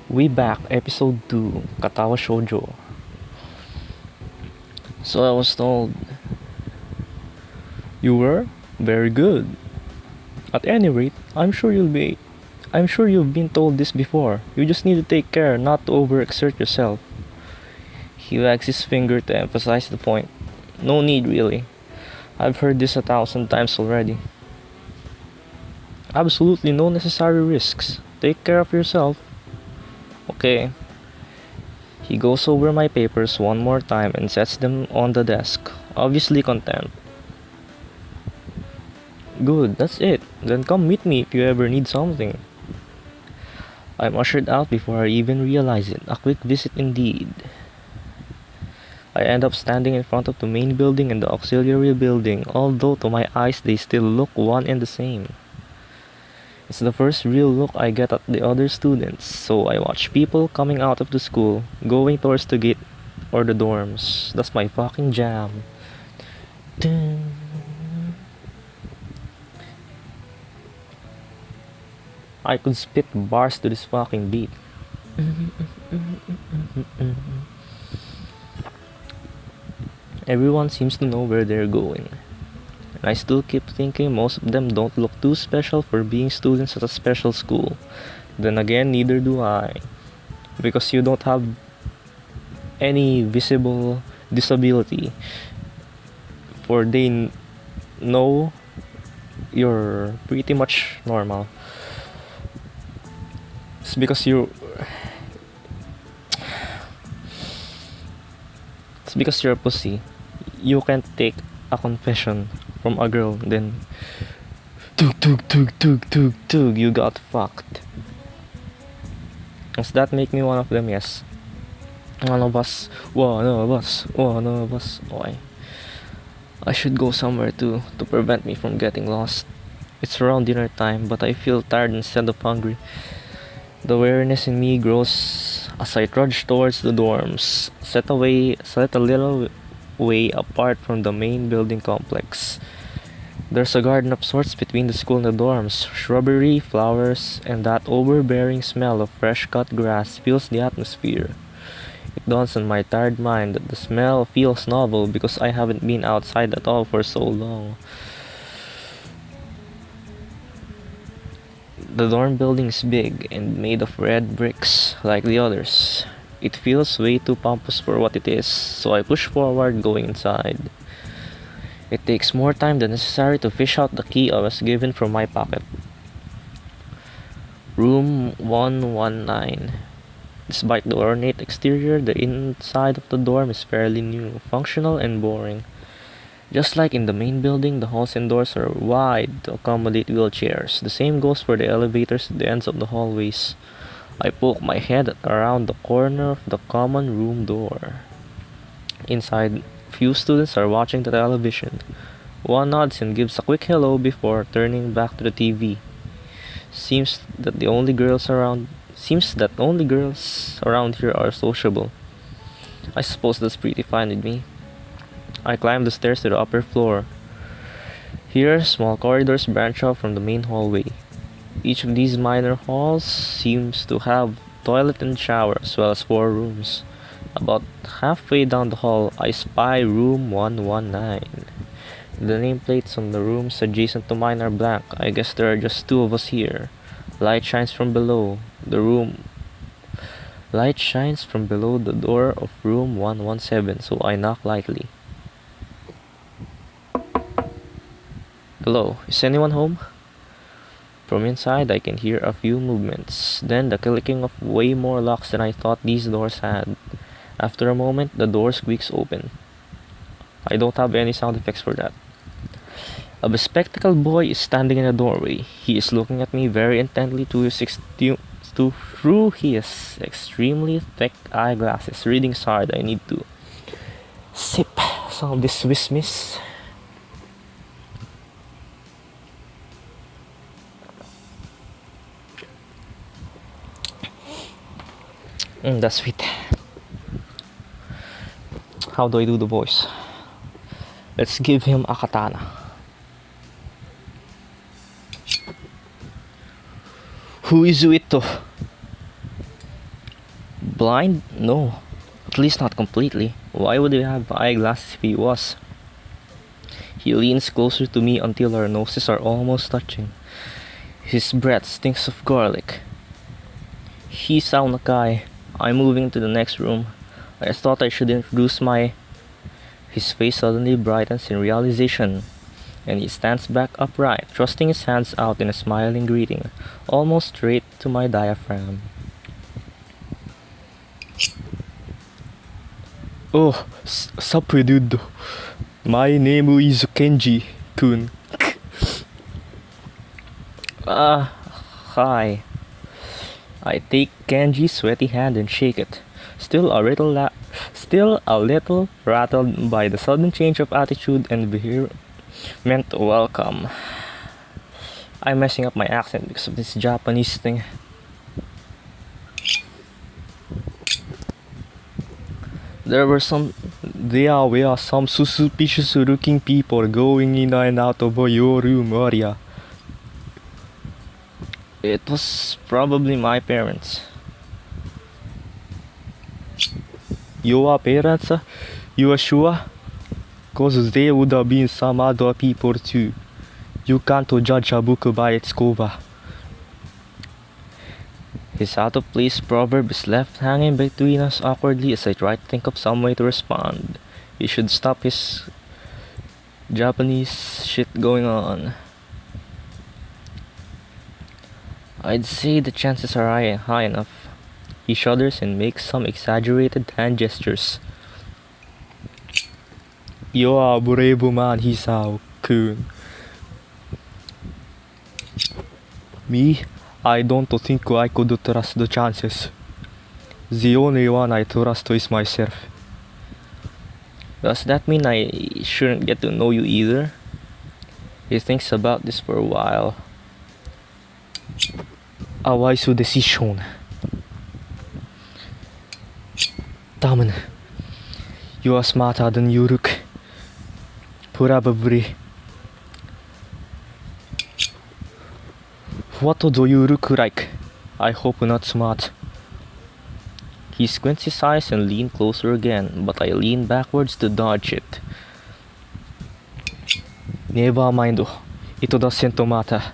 We back, episode 2, Katawa Shoujo. So I was told, you were? Very good. At any rate, I'm sure you've been told this before. You just need to take care not to overexert yourself. He wags his finger to emphasize the point. No need, really. I've heard this 1,000 times already. Absolutely no necessary risks. Take care of yourself. Okay. He goes over my papers one more time and sets them on the desk, obviously content. Good, that's it. Then come meet me if you ever need something. I'm ushered out before I even realize it. A quick visit indeed. I end up standing in front of the main building and the auxiliary building, although to my eyes they still look one and the same. It's the first real look I get at the other students, so I watch people coming out of the school, going towards the gate or the dorms. That's my fucking jam. Dun. I could spit bars to this fucking beat. Everyone seems to know where they're going. And I still keep thinking most of them don't look too special for being students at a special school. Then again, neither do I. Because you don't have any visible disability. For they know you're pretty much normal. It's because you're a pussy. You can't take a confession from a girl, then tug, you got fucked. Does that make me one of them? Yes. One of us. Okay. I should go somewhere to prevent me from getting lost. It's around dinner time, but I feel tired instead of hungry. The weariness in me grows as I trudge towards the dorms, set a little way apart from the main building complex. There's a garden of sorts between the school and the dorms. Shrubbery, flowers, and that overbearing smell of fresh cut grass fills the atmosphere. It dawns on my tired mind that the smell feels novel because I haven't been outside at all for so long. The dorm building is big and made of red bricks like the others. It feels way too pompous for what it is, so I push forward going inside. It takes more time than necessary to fish out the key I was given from my pocket. Room 119. Despite the ornate exterior, the inside of the dorm is fairly new, functional, and boring. Just like in the main building, the halls and doors are wide to accommodate wheelchairs. The same goes for the elevators at the ends of the hallways. I poke my head around the corner of the common room door. Inside, few students are watching the television. One nods and gives a quick hello before turning back to the TV. Seems that only girls around here are sociable. I suppose that's pretty fine with me. I climb the stairs to the upper floor. Here, small corridors branch off from the main hallway. Each of these minor halls seems to have toilet and shower as well as 4 rooms. About halfway down the hall, I spy room 119. The nameplates on the rooms adjacent to mine are blank. I guess there are just two of us here. Light shines from below the door of room 117, so I knock lightly. Hello, is anyone home? From inside, I can hear a few movements, then the clicking of way more locks than I thought these doors had. After a moment, the door squeaks open. I don't have any sound effects for that. A bespectacled boy is standing in the doorway. He is looking at me very intently through his extremely thick eyeglasses. Reading's hard. I need to sip some of this Swiss Miss. That's sweet. How do I do the voice? Let's give him a katana. Who is Uito? Blind? No. At least not completely. Why would he have eyeglasses if he was? He leans closer to me until our noses are almost touching. His breath stinks of garlic. Hisao Nakai. I'm moving to the next room. I thought I should introduce my... His face suddenly brightens in realization, and he stands back upright, thrusting his hands out in a smiling greeting, almost straight to my diaphragm. Oh, sup dude. My name is Kenji-kun. Hi. I take Kenji's sweaty hand and shake it, still a little rattled by the sudden change of attitude and vehement welcome. I'm messing up my accent because of this Japanese thing. There were some suspicious looking people going in and out of your room area. It was probably my parents. Your parents? You are sure? Cause there would have been some other people too. You can't judge a book by its cover. His out-of-place proverb is left hanging between us awkwardly as I try to think of some way to respond. He should stop his Japanese shit going on. I'd say the chances are high enough. He shudders and makes some exaggerated hand gestures. You're a brave man, Hisao-kun. Me? I don't think I could trust the chances. The only one I trust is myself. Does that mean I shouldn't get to know you either? He thinks about this for a while. A wise decision. Damen, you are smarter than you look. Probably. What do you look like? I hope not smart. He squints his eyes and leans closer again, but I lean backwards to dodge it. Never mind. It doesn't matter.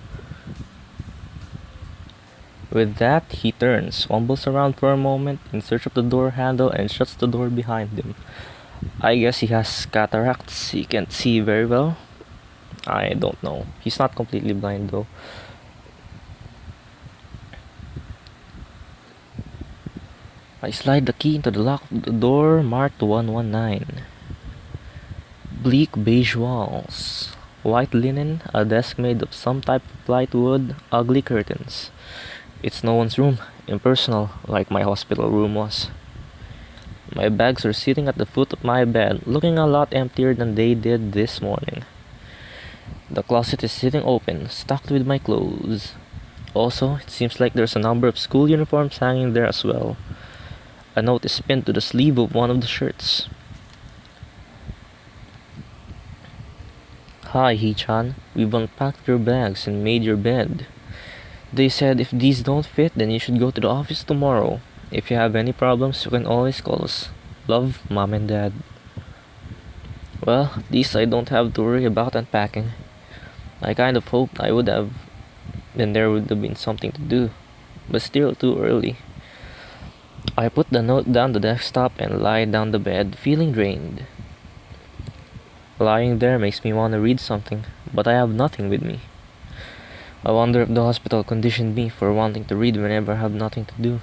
With that, he turns, fumbles around for a moment in search of the door handle and shuts the door behind him. I guess he has cataracts. He can't see very well. I don't know. He's not completely blind though. I slide the key into the lock of the door marked 119. Bleak beige walls, white linen, a desk made of some type of light wood, ugly curtains. It's no one's room, impersonal, like my hospital room was. My bags are sitting at the foot of my bed, looking a lot emptier than they did this morning. The closet is sitting open, stocked with my clothes. Also, it seems like there's a number of school uniforms hanging there as well. A note is pinned to the sleeve of one of the shirts. Hi, Hee-chan. We've unpacked your bags and made your bed. They said if these don't fit, then you should go to the office tomorrow. If you have any problems, you can always call us. Love, Mom and Dad. Well, at least I don't have to worry about unpacking. I kind of hoped I would have, then there would have been something to do. But still too early. I put the note down the desktop and lie down the bed, feeling drained. Lying there makes me want to read something, but I have nothing with me. I wonder if the hospital conditioned me for wanting to read whenever I have nothing to do.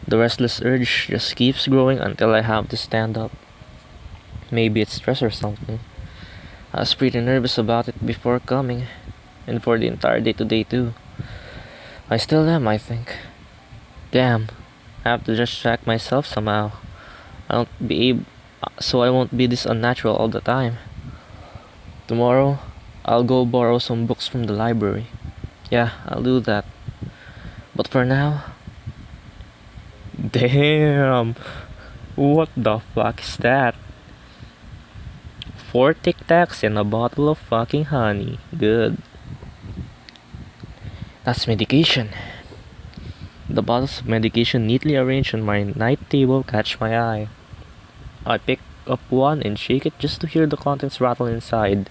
The restless urge just keeps growing until I have to stand up. Maybe it's stress or something. I was pretty nervous about it before coming, and for the entire day today too. I still am, I think. Damn, I have to just track myself somehow. So I won't be this unnatural all the time. Tomorrow, I'll go borrow some books from the library. Yeah, I'll do that. But for now... Damn! What the fuck is that? 4 Tic Tacs and a bottle of fucking honey. Good. That's medication. The bottles of medication neatly arranged on my night table catch my eye. I pick up one and shake it just to hear the contents rattle inside.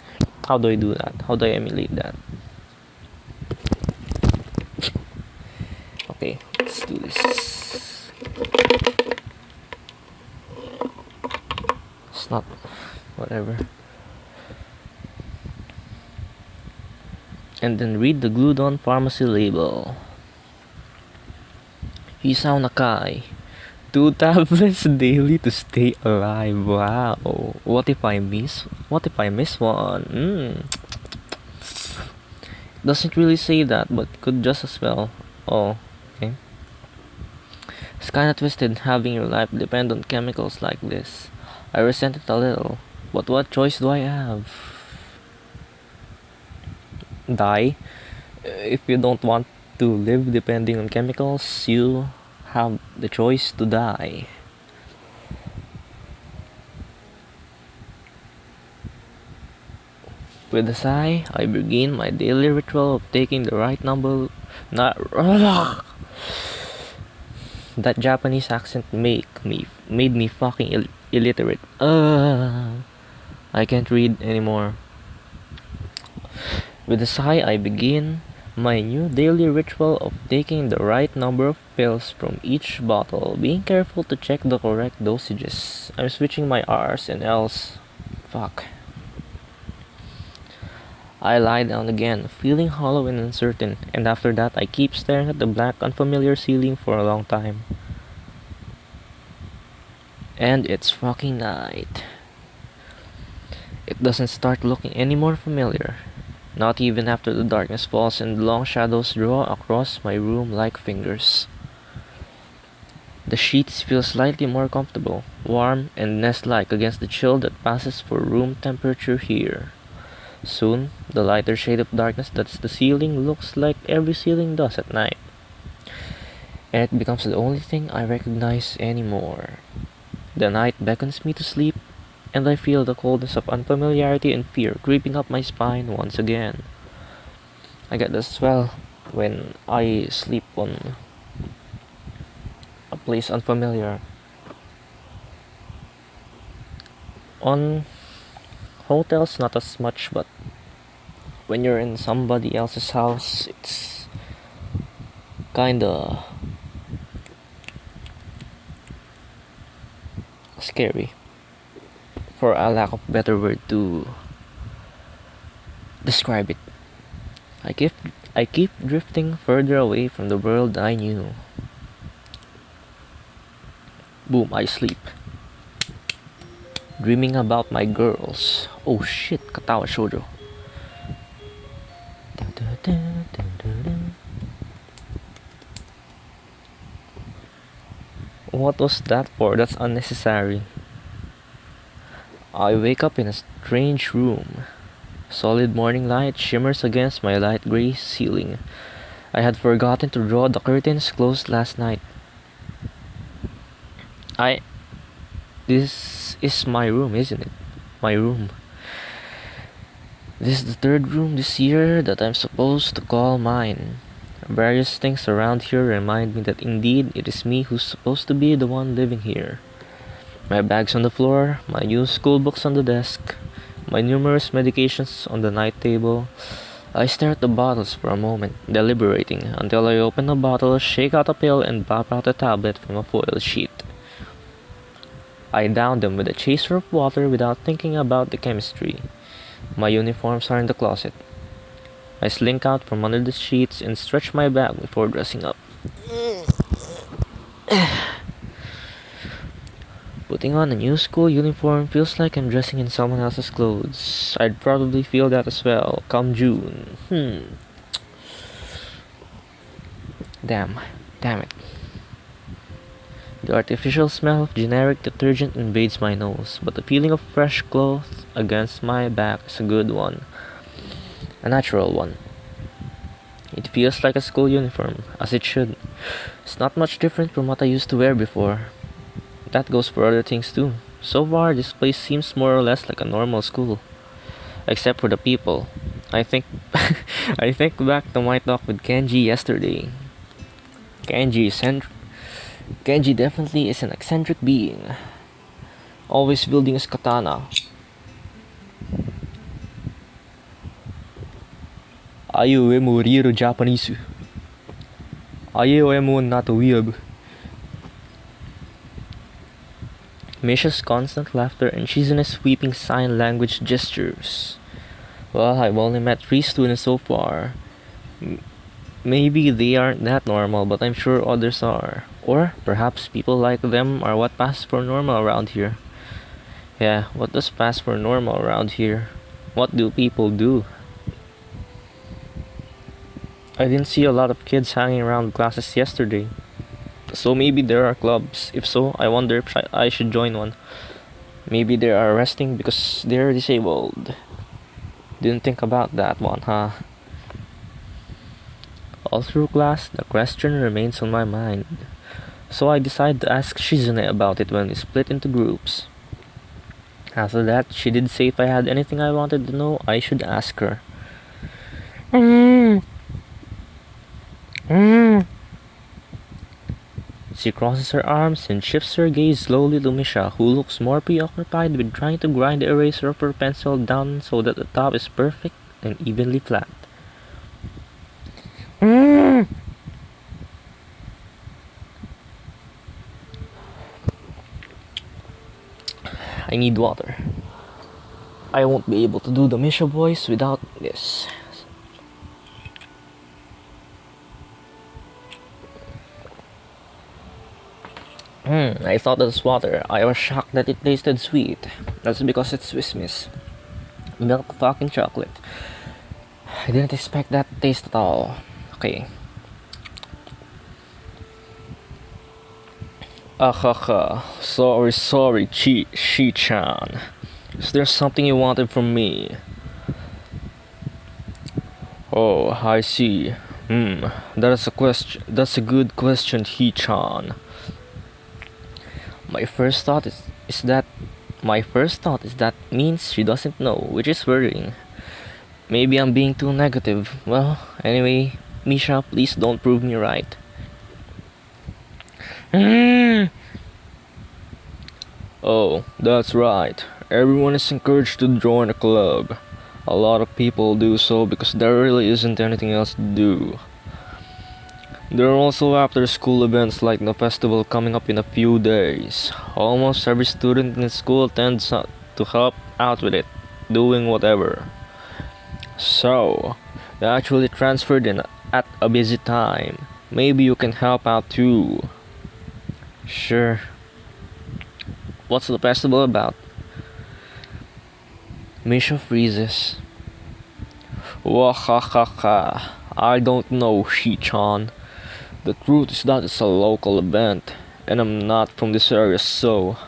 How do I do that? How do I emulate that? Okay, let's do this. It's not... whatever. And then read the glued on pharmacy label. Hisao Nakai. 2 tablets daily to stay alive. Wow. What if I miss? What if I miss one? Doesn't really say that, but could just as well. Oh, okay. It's kinda twisted having your life depend on chemicals like this. I resent it a little, but what choice do I have? Die? If you don't want to live depending on chemicals, you have the choice to die. With a sigh, I begin my daily ritual of taking the right number. Not that Japanese accent made me fucking illiterate. I can't read anymore. With a sigh, I begin my new daily ritual of taking the right number of pills from each bottle, being careful to check the correct dosages. I'm switching my R's and L's. Fuck. I lie down again, feeling hollow and uncertain, and after that I keep staring at the black, unfamiliar ceiling for a long time. And it's fucking night. It doesn't start looking any more familiar. Not even after the darkness falls and the long shadows draw across my room like fingers. The sheets feel slightly more comfortable, warm and nest-like against the chill that passes for room temperature here. Soon, the lighter shade of darkness that's the ceiling looks like every ceiling does at night. And it becomes the only thing I recognize anymore. The night beckons me to sleep, and I feel the coldness of unfamiliarity and fear creeping up my spine once again. I get this as well when I sleep on a place unfamiliar. On hotels, not as much, but when you're in somebody else's house, it's kinda scary, for a lack of better word to describe it. I keep drifting further away from the world I knew. Boom, I sleep. Dreaming about my girls. Oh shit, Katawa Shoujo. What was that for? That's unnecessary. I wake up in a strange room. Solid morning light shimmers against my light gray ceiling. I had forgotten to draw the curtains closed last night. This is my room, isn't it? My room. This is the third room this year that I'm supposed to call mine. Various things around here remind me that indeed it is me who's supposed to be the one living here. My bags on the floor, my new school books on the desk, my numerous medications on the night table. I stare at the bottles for a moment, deliberating, until I open a bottle, shake out a pill, and pop out a tablet from a foil sheet. I down them with a chaser of water without thinking about the chemistry. My uniforms are in the closet. I slink out from under the sheets and stretch my back before dressing up. Putting on a new school uniform feels like I'm dressing in someone else's clothes. I'd probably feel that as well, come June. Damn it. The artificial smell of generic detergent invades my nose, but the feeling of fresh clothes against my back is a good one. A natural one. It feels like a school uniform, as it should. It's not much different from what I used to wear before. That goes for other things too. So far, this place seems more or less like a normal school. Except for the people. I think I think back to my talk with Kenji yesterday. Kenji is Kenji definitely is an eccentric being, always wielding his katana. Ayo emo riro Japanese. Ayo emo nato weeb. Misha's constant laughter and Shizune's sweeping sign language gestures. Well, I've only met 3 students so far. Maybe they aren't that normal, but I'm sure others are. Or perhaps people like them are what passes for normal around here. Yeah, what does pass for normal around here? What do people do? I didn't see a lot of kids hanging around classes yesterday. So maybe there are clubs. If so, I wonder if I should join one. Maybe they are resting because they're disabled. Didn't think about that one, huh? All through class, the question remains on my mind. So I decided to ask Shizune about it when we split into groups. After that, she did say if I had anything I wanted to know, I should ask her. She crosses her arms and shifts her gaze slowly to Misha, who looks more preoccupied with trying to grind the eraser of her pencil down so that the top is perfect and evenly flat. I need water. I won't be able to do the Misha voice without this. I thought it was water. I was shocked that it tasted sweet. That's because it's Swiss Miss. Milk fucking chocolate. I didn't expect that taste at all. Okay. Sorry, Shi-chan. Is there something you wanted from me? Oh, I see. That's a question. That's a good question, He-chan. My first thought is that means she doesn't know, which is worrying. Maybe I'm being too negative. Well, anyway, Misha, please don't prove me right. Oh, that's right. Everyone is encouraged to join a club. A lot of people do so because there really isn't anything else to do. There are also after-school events like the festival coming up in a few days. Almost every student in school tends to help out with it, doing whatever. So, you actually transferred in at a busy time. Maybe you can help out too. Sure. What's the festival about? Misha freezes. Wahahaha. I don't know, Shi-chan. The truth is that it's a local event, and I'm not from this area, so...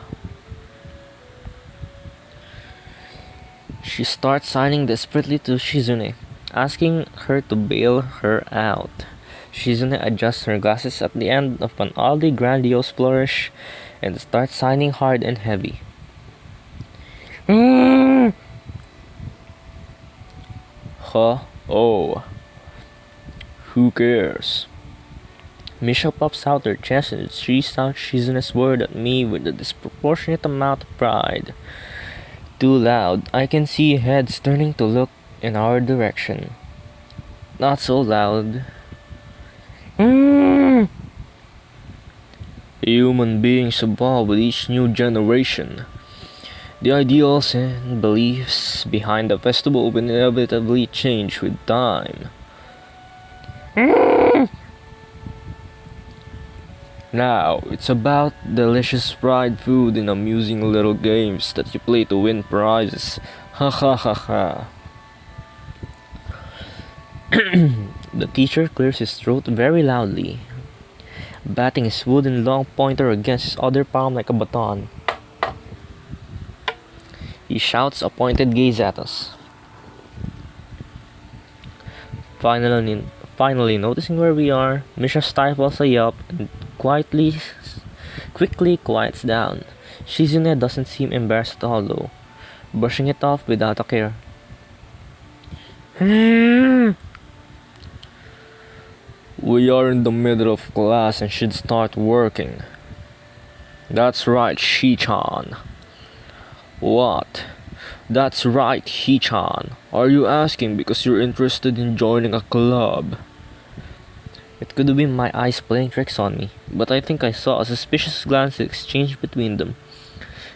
She starts signing desperately to Shizune, asking her to bail her out. Shizune adjusts her glasses at the end of an oddly grandiose flourish and starts signing hard and heavy. Huh? Oh. Who cares? Misha pops out her chest and she's out Shizune's word at me with a disproportionate amount of pride. Too loud, I can see heads turning to look in our direction. Not so loud. Human beings evolve with each new generation. The ideals and beliefs behind the festival will inevitably change with time. Now, it's about delicious fried food and amusing little games that you play to win prizes. Ha ha ha ha. The teacher clears his throat very loudly, batting his wooden long pointer against his other palm like a baton. He shouts a pointed gaze at us. Finally noticing where we are, Misha stifles a yelp and quickly quiets down. Shizune doesn't seem embarrassed at all though, brushing it off without a care. We are in the middle of class and should start working. That's right, Shi-chan. What? That's right, Hichan. Are you asking because you're interested in joining a club? It could have been my eyes playing tricks on me, but I think I saw a suspicious glance exchanged between them.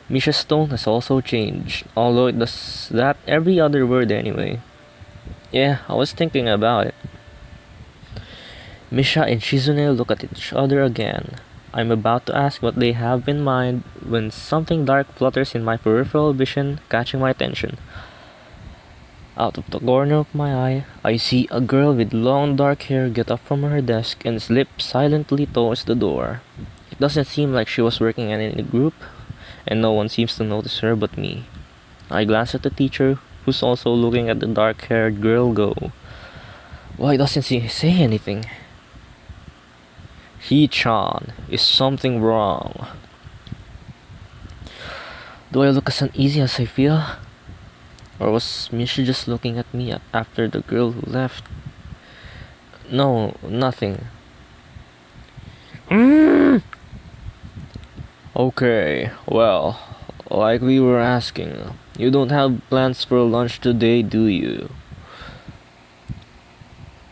Misha's tone has also changed, although it does that every other word anyway. Yeah, I was thinking about it. Misha and Shizune look at each other again. I'm about to ask what they have in mind when something dark flutters in my peripheral vision, catching my attention. Out of the corner of my eye, I see a girl with long dark hair get up from her desk and slip silently towards the door. It doesn't seem like she was working in any group, and no one seems to notice her but me. I glance at the teacher, who's also looking at the dark-haired girl go. Why doesn't she say anything? He-chan, is something wrong? Do I look as uneasy as I feel? Or was Misha just looking at me after the girl who left? No, nothing. Okay, well, like we were asking, you don't have plans for lunch today, do you?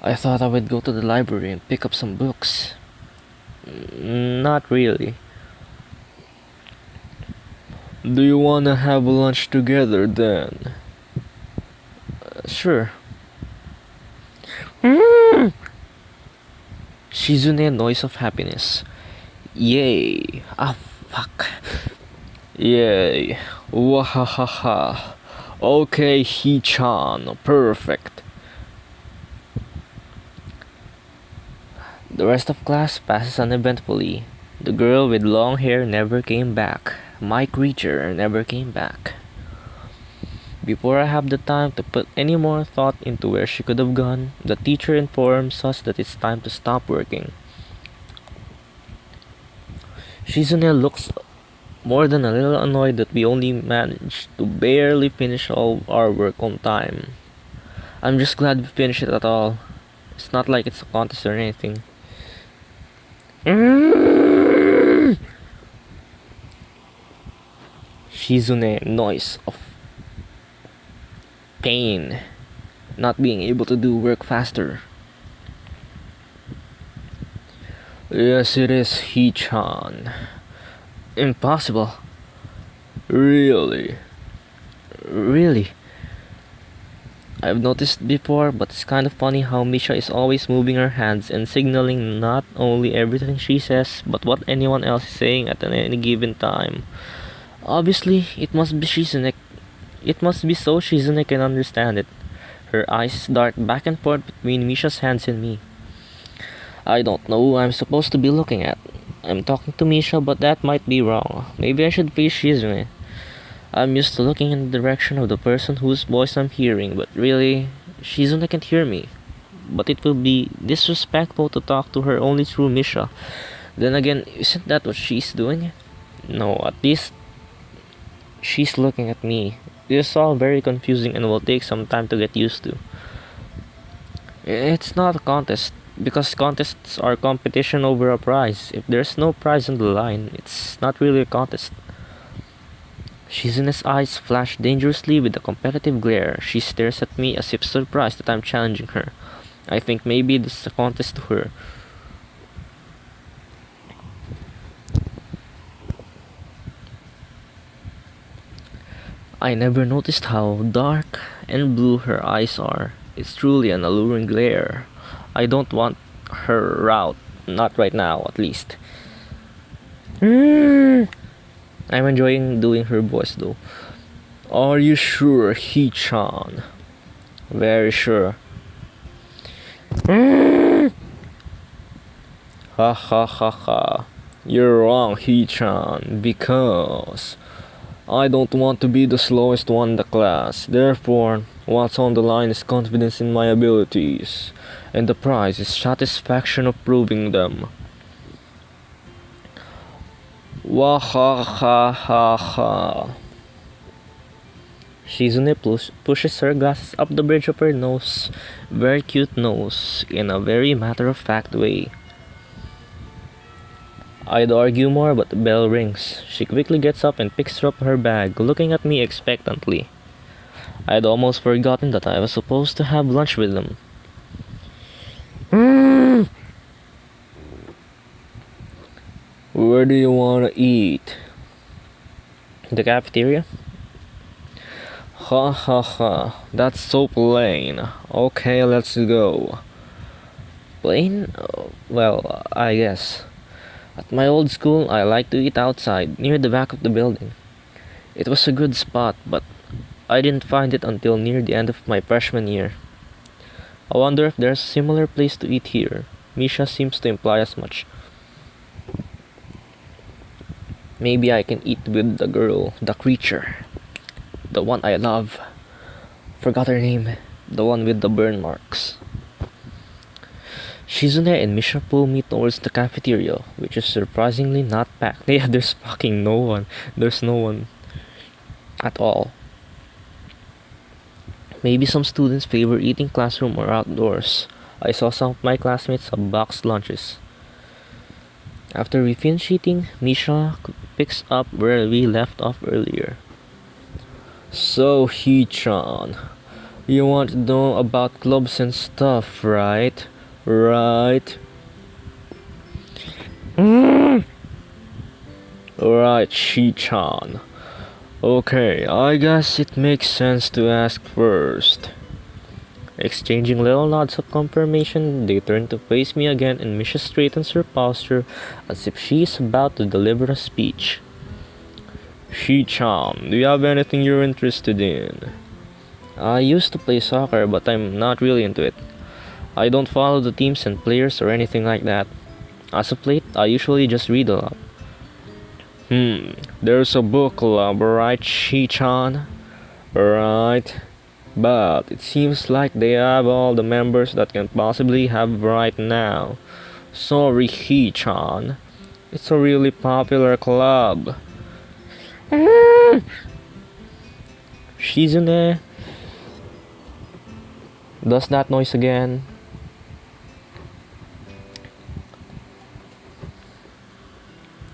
I thought I would go to the library and pick up some books. Not really. Do you wanna have lunch together then? Sure. Shizune noise of happiness. Yay. Ah, fuck. Yay. Wahahaha. Okay, He-chan. Perfect. The rest of class passes uneventfully. The girl with long hair never came back. My creature never came back. Before I have the time to put any more thought into where she could have gone, the teacher informs us that it's time to stop working. Shizune looks more than a little annoyed that we only managed to barely finish all our work on time. I'm just glad we finished it at all. It's not like it's a contest or anything. Shizune noise of pain, not being able to do work faster. Yes, it is, He-chan. Impossible. Really? Really? I've noticed before, but it's kind of funny how Misha is always moving her hands and signaling not only everything she says, but what anyone else is saying at any given time. Obviously, it must be Shizune. It must be so Shizune can understand it. Her eyes dart back and forth between Misha's hands and me. I don't know who I'm supposed to be looking at. I'm talking to Misha, but that might be wrong. Maybe I should face Shizune. I'm used to looking in the direction of the person whose voice I'm hearing, but really, Shizune can't hear me. But it will be disrespectful to talk to her only through Misha. Then again, isn't that what she's doing? No, at least she's looking at me. This is all very confusing and will take some time to get used to. It's not a contest, because contests are competition over a prize. If there's no prize on the line, it's not really a contest. Shizune's eyes flash dangerously with a competitive glare. She stares at me as if surprised that I'm challenging her. I think maybe this is a contest to her. I never noticed how dark and blue her eyes are. It's truly an alluring glare. I don't want her route. Not right now, at least. I'm enjoying doing her voice though. Are you sure, He-chan? Very sure. Ha ha ha ha. You're wrong, He-chan, because I don't want to be the slowest one in the class. Therefore, what's on the line is confidence in my abilities, and the prize is satisfaction of proving them. Wah ha ha ha ha. Shizune pushes her glasses up the bridge of her nose, very cute nose, in a very matter-of-fact way. I'd argue more, but the bell rings. She quickly gets up and picks up her bag, looking at me expectantly. I'd almost forgotten that I was supposed to have lunch with them. Where do you want to eat? The cafeteria? Ha ha ha, that's so plain. Okay, let's go. Plain? Well, I guess. At my old school, I liked to eat outside, near the back of the building. It was a good spot, but I didn't find it until near the end of my freshman year. I wonder if there's a similar place to eat here. Misha seems to imply as much. Maybe I can eat with the girl, the creature. The one I love. Forgot her name. The one with the burn marks. Shizune and Misha pull me towards the cafeteria, which is surprisingly not packed. Yeah, there's fucking no one. There's no one at all. Maybe some students favor eating classroom or outdoors. I saw some of my classmates have boxed lunches. After we finish eating, Misha picks up where we left off earlier. So, Hee-chan, you want to know about clubs and stuff, right? Right? Right, Shi-chan. Okay, I guess it makes sense to ask first. Exchanging little nods of confirmation, they turn to face me again and Misha straightens her posture as if she is about to deliver a speech. Shi-chan, do you have anything you're interested in? I used to play soccer, but I'm not really into it. I don't follow the teams and players or anything like that. As of late, I usually just read a lot. There's a book club, right, Shi-chan? Right. But it seems like they have all the members that can possibly have right now. Sorry, He-chan. It's a really popular club. Shizune does that noise again.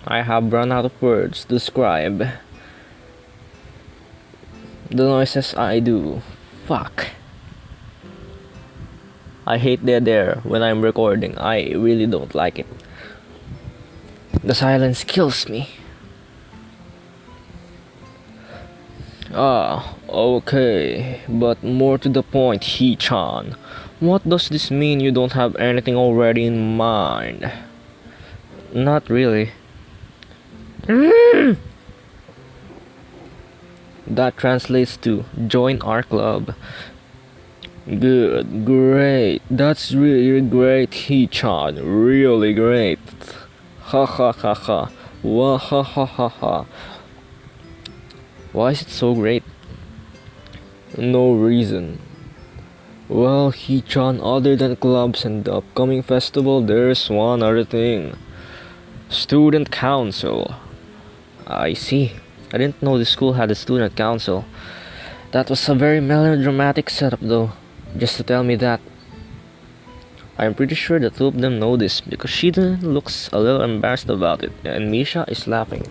I have run out of words to describe the noises I do. Fuck. I hate dead air when I'm recording. I really don't like it. The silence kills me. Okay. But more to the point, He-chan. What does this mean you don't have anything already in mind? Not really. That translates to join our club. Good, great. That's really great, He-chan. Really great. Ha ha ha ha. Wah ha ha ha ha. Why is it so great? No reason. Well, He-chan, other than clubs and the upcoming festival, there's one other thing. Student council. I see. I didn't know the school had a student council. That was a very melodramatic setup though, just to tell me that. I'm pretty sure the two of them know this because Shida looks a little embarrassed about it and Misha is laughing.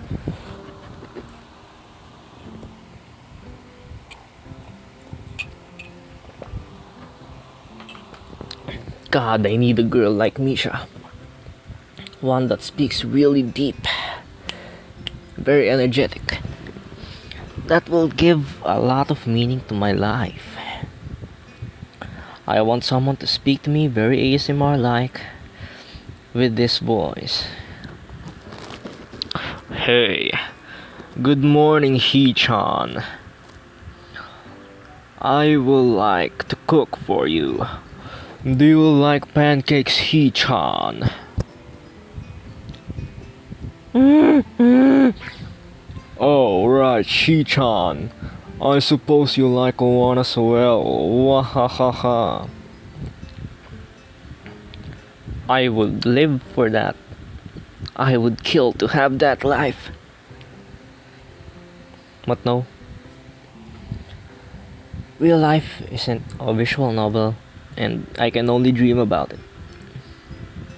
God, I need a girl like Misha. One that speaks really deep. Very energetic. That will give a lot of meaning to my life. I want someone to speak to me very ASMR-like with this voice. Hey, good morning, He-chan. I will like to cook for you. Do you like pancakes, He-chan? Oh, right, He-chan. I suppose you like one as well. Wahahaha. I would live for that. I would kill to have that life. But no. Real life isn't a visual novel, and I can only dream about it,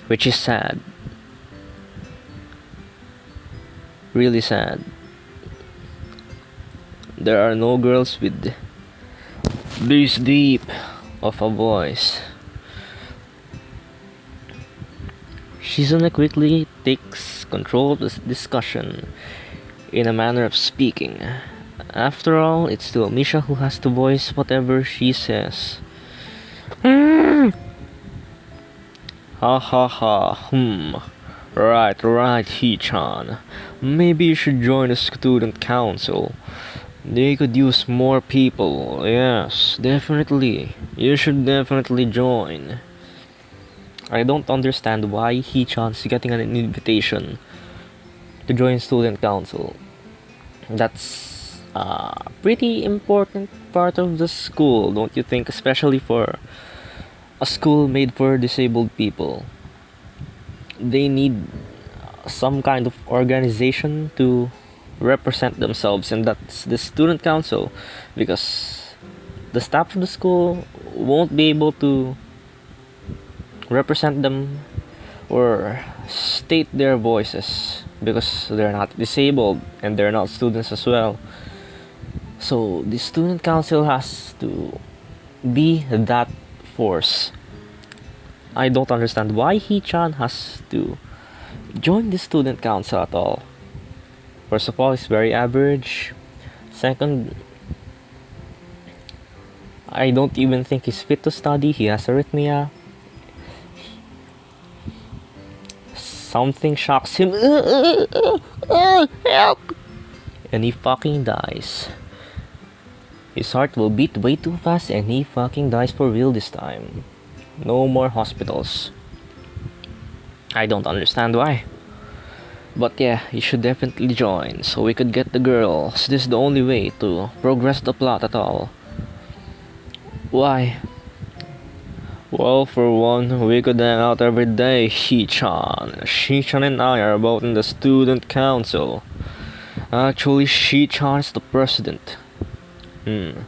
which is sad, really sad. There are no girls with this deep of a voice. Shizune quickly takes control of this discussion in a manner of speaking. After all, it's still Misha who has to voice whatever she says. Ha ha ha, Right, Hee-chan. Maybe you should join the student council. They could use more people. Yes, definitely. You should definitely join. I don't understand why Hee-chan's getting an invitation to join student council. That's a pretty important part of the school, don't you think? Especially for a school made for disabled people. They need some kind of organization to represent themselves, and that's the student council, because the staff of the school won't be able to represent them or state their voices because they're not disabled and they're not students as well. So the student council has to be that force. I don't understand why Hee-chan has to join the student council at all. First of all, he's very average. Second, I don't even think he's fit to study. He has arrhythmia. Something shocks him. Help! And he fucking dies. His heart will beat way too fast and he fucking dies for real this time. No more hospitals. I don't understand why. But yeah, you should definitely join so we could get the girls. This is the only way to progress the plot at all. Why? Well, for one, we could hang out every day, Shi-chan. Shi-chan and I are both in the student council. Actually, Shi-chan is the president. The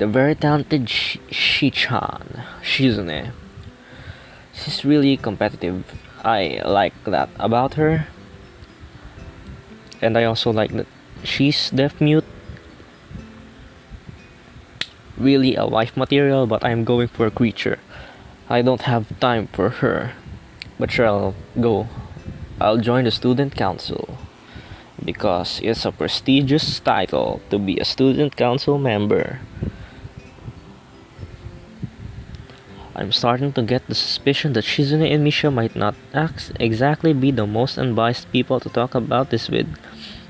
very talented Shi-chan, Shizune. She's really competitive. I like that about her. And I also like that she's deaf mute. Really a wife material, but I'm going for a creature. I don't have time for her. But sure, I'll go. I'll join the student council. Because it's a prestigious title to be a student council member. I'm starting to get the suspicion that Shizune and Misha might not exactly be the most unbiased people to talk about this with.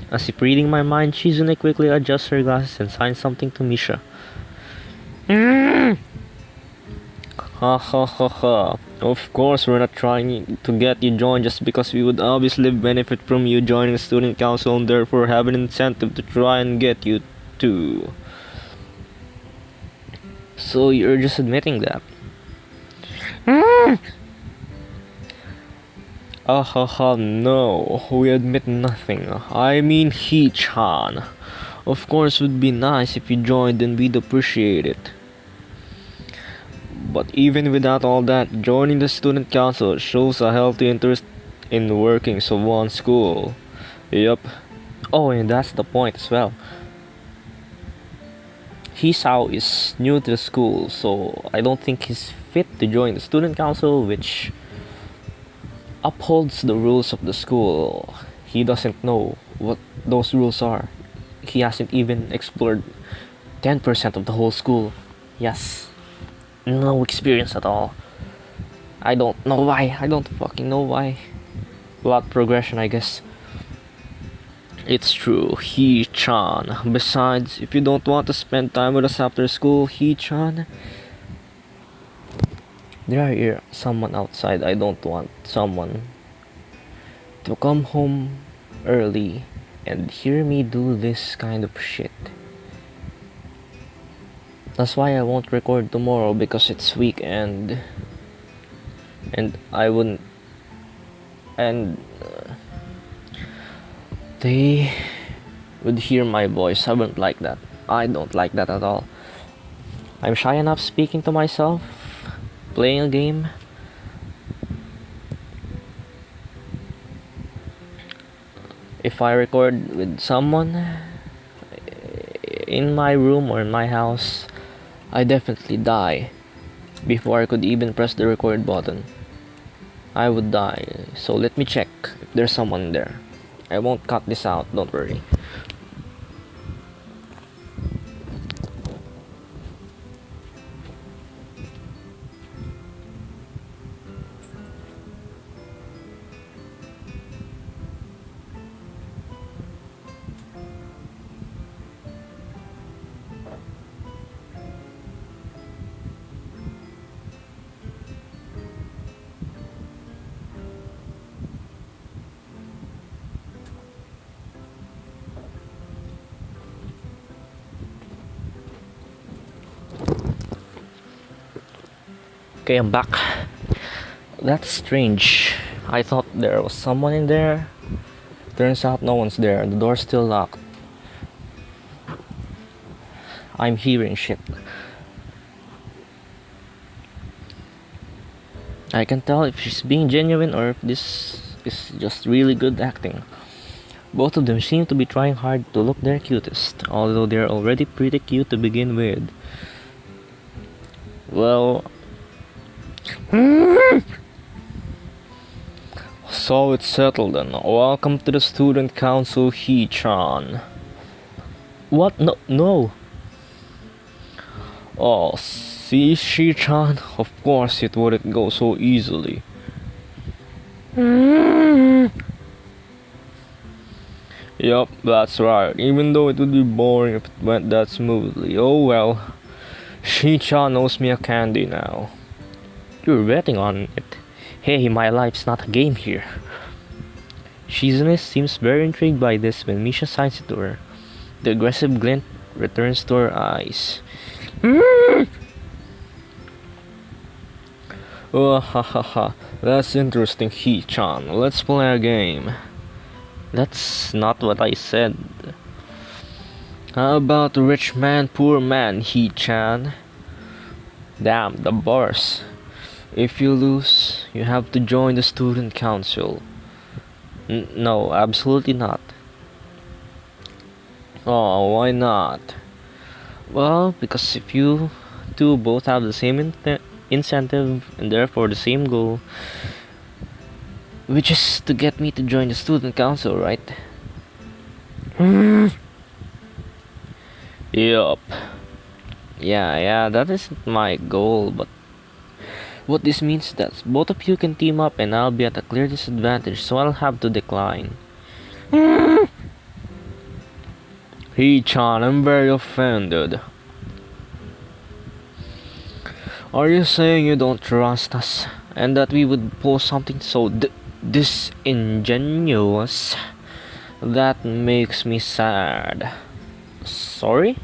As if reading my mind, Shizune quickly adjusts her glasses and signs something to Misha. Ha ha ha ha. Of course, we're not trying to get you joined just because we would obviously benefit from you joining the student council and therefore have an incentive to try and get you to. So you're just admitting that. Ah ha ha, no, we admit nothing. I mean Hee-chan. Of course, it would be nice if you joined and we'd appreciate it. But even without all that, joining the student council shows a healthy interest in working so one school. Yup. Oh, and that's the point as well. Hisao is new to the school, so I don't think he's fit to join the student council, which upholds the rules of the school. He doesn't know what those rules are. He hasn't even explored 10% of the whole school. Yes. No experience at all. I don't know why. I don't fucking know why. Plot progression, I guess. It's true, Hee-chan. Besides, if you don't want to spend time with us after school, Hee-chan, there are someone outside. I don't want someone to come home early and hear me do this kind of shit. That's why I won't record tomorrow, because it's weekend and I wouldn't, and they would hear my voice. I wouldn't like that. I don't like that at all. I'm shy enough speaking to myself, playing a game. If I record with someone in my room or in my house, I definitely die before I could even press the record button. I would die. So let me check if there's someone there. I won't cut this out, don't worry. Okay, I'm back. That's strange. I thought there was someone in there. Turns out no one's there. The door's still locked. I'm hearing shit. I can tell if she's being genuine or if this is just really good acting. Both of them seem to be trying hard to look their cutest, although they're already pretty cute to begin with. Well, so it's settled then. Welcome to the student council, Hee-chan. What? No, no. Oh, see, Shi-chan, of course it wouldn't go so easily. Yup, that's right. Even though it would be boring if it went that smoothly. Oh well. Shi-chan owes me a candy now. You're betting on it. Hey, my life's not a game here. Shizune seems very intrigued by this when Misha signs it to her. The aggressive glint returns to her eyes. Oh, ha ha ha. That's interesting, Hee-chan. Let's play a game. That's not what I said. How about rich man, poor man, Hee-chan? Damn, the bars. If you lose, you have to join the student council. No, absolutely not. Oh, why not? Well, because if you two both have the same incentive and therefore the same goal, which is to get me to join the student council, right? Yup. Yeah, that isn't my goal, but what this means is that both of you can team up and I'll be at a clear disadvantage, so I'll have to decline. Hee-chan, I'm very offended. Are you saying you don't trust us and that we would pull something so disingenuous? That makes me sad. Sorry?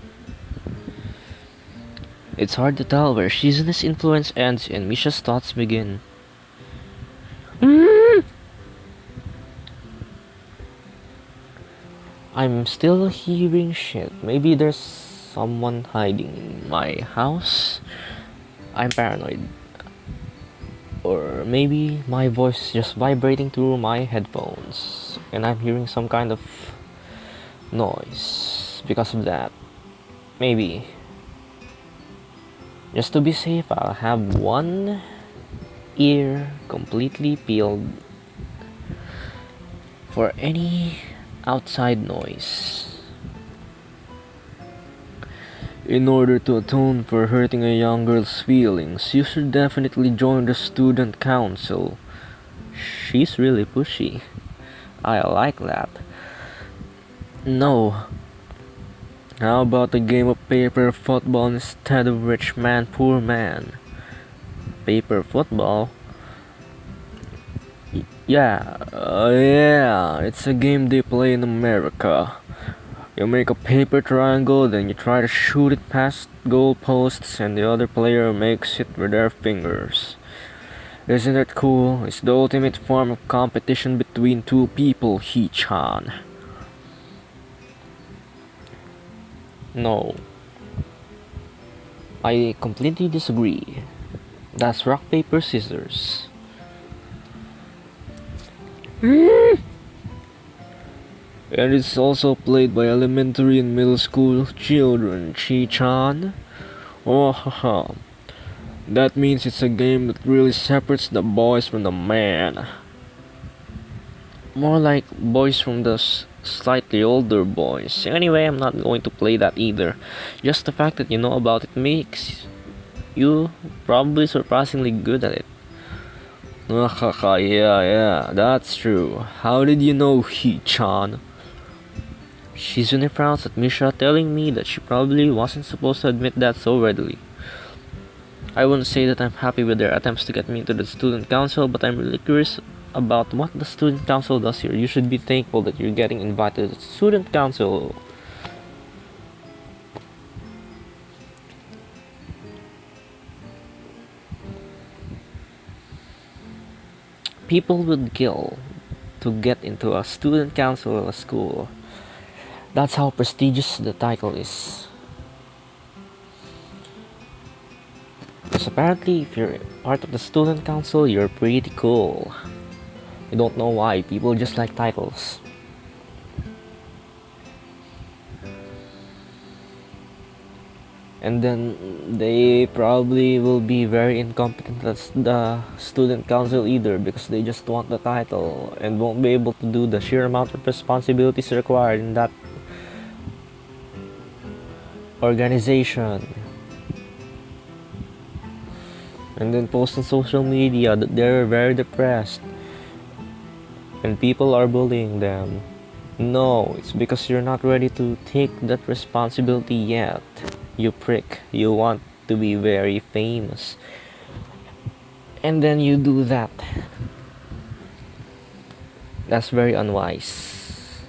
It's hard to tell where Shizune's influence ends and Misha's thoughts begin. I'm still hearing shit. Maybe there's someone hiding in my house? I'm paranoid. Or maybe my voice is just vibrating through my headphones and I'm hearing some kind of noise because of that. Maybe. Just to be safe, I'll have one ear completely peeled for any outside noise. In order to atone for hurting a young girl's feelings, you should definitely join the student council. She's really pushy. I like that. No. How about a game of paper football instead of rich man, poor man? Paper football? Yeah, it's a game they play in America. You make a paper triangle, then you try to shoot it past goal posts, and the other player makes it with their fingers. Isn't it cool? It's the ultimate form of competition between two people, Hee-chan. No. I completely disagree. That's rock, paper, scissors. And it's also played by elementary and middle school children, Chi-chan. Oh haha. That means it's a game that really separates the boys from the men. More like boys from the slightly older boys. Anyway, I'm not going to play that either. Just the fact that you know about it makes you probably surprisingly good at it. Yeah, that's true. How did you know, He-chan? Shizune frowns at Misha, telling me that she probably wasn't supposed to admit that so readily. I wouldn't say that I'm happy with their attempts to get me into the student council, but I'm really curious about what the student council does here. You should be thankful that you're getting invited to the student council. People would kill to get into a student council of a school. That's how prestigious the title is. Because apparently, if you're part of the student council, you're pretty cool. I don't know why, people just like titles. And then they probably will be very incompetent as the student council either, because they just want the title and won't be able to do the sheer amount of responsibilities required in that organization. And then post on social media that they're very depressed and people are bullying them. No, it's because you're not ready to take that responsibility yet. You prick. You want to be very famous. And then you do that. That's very unwise.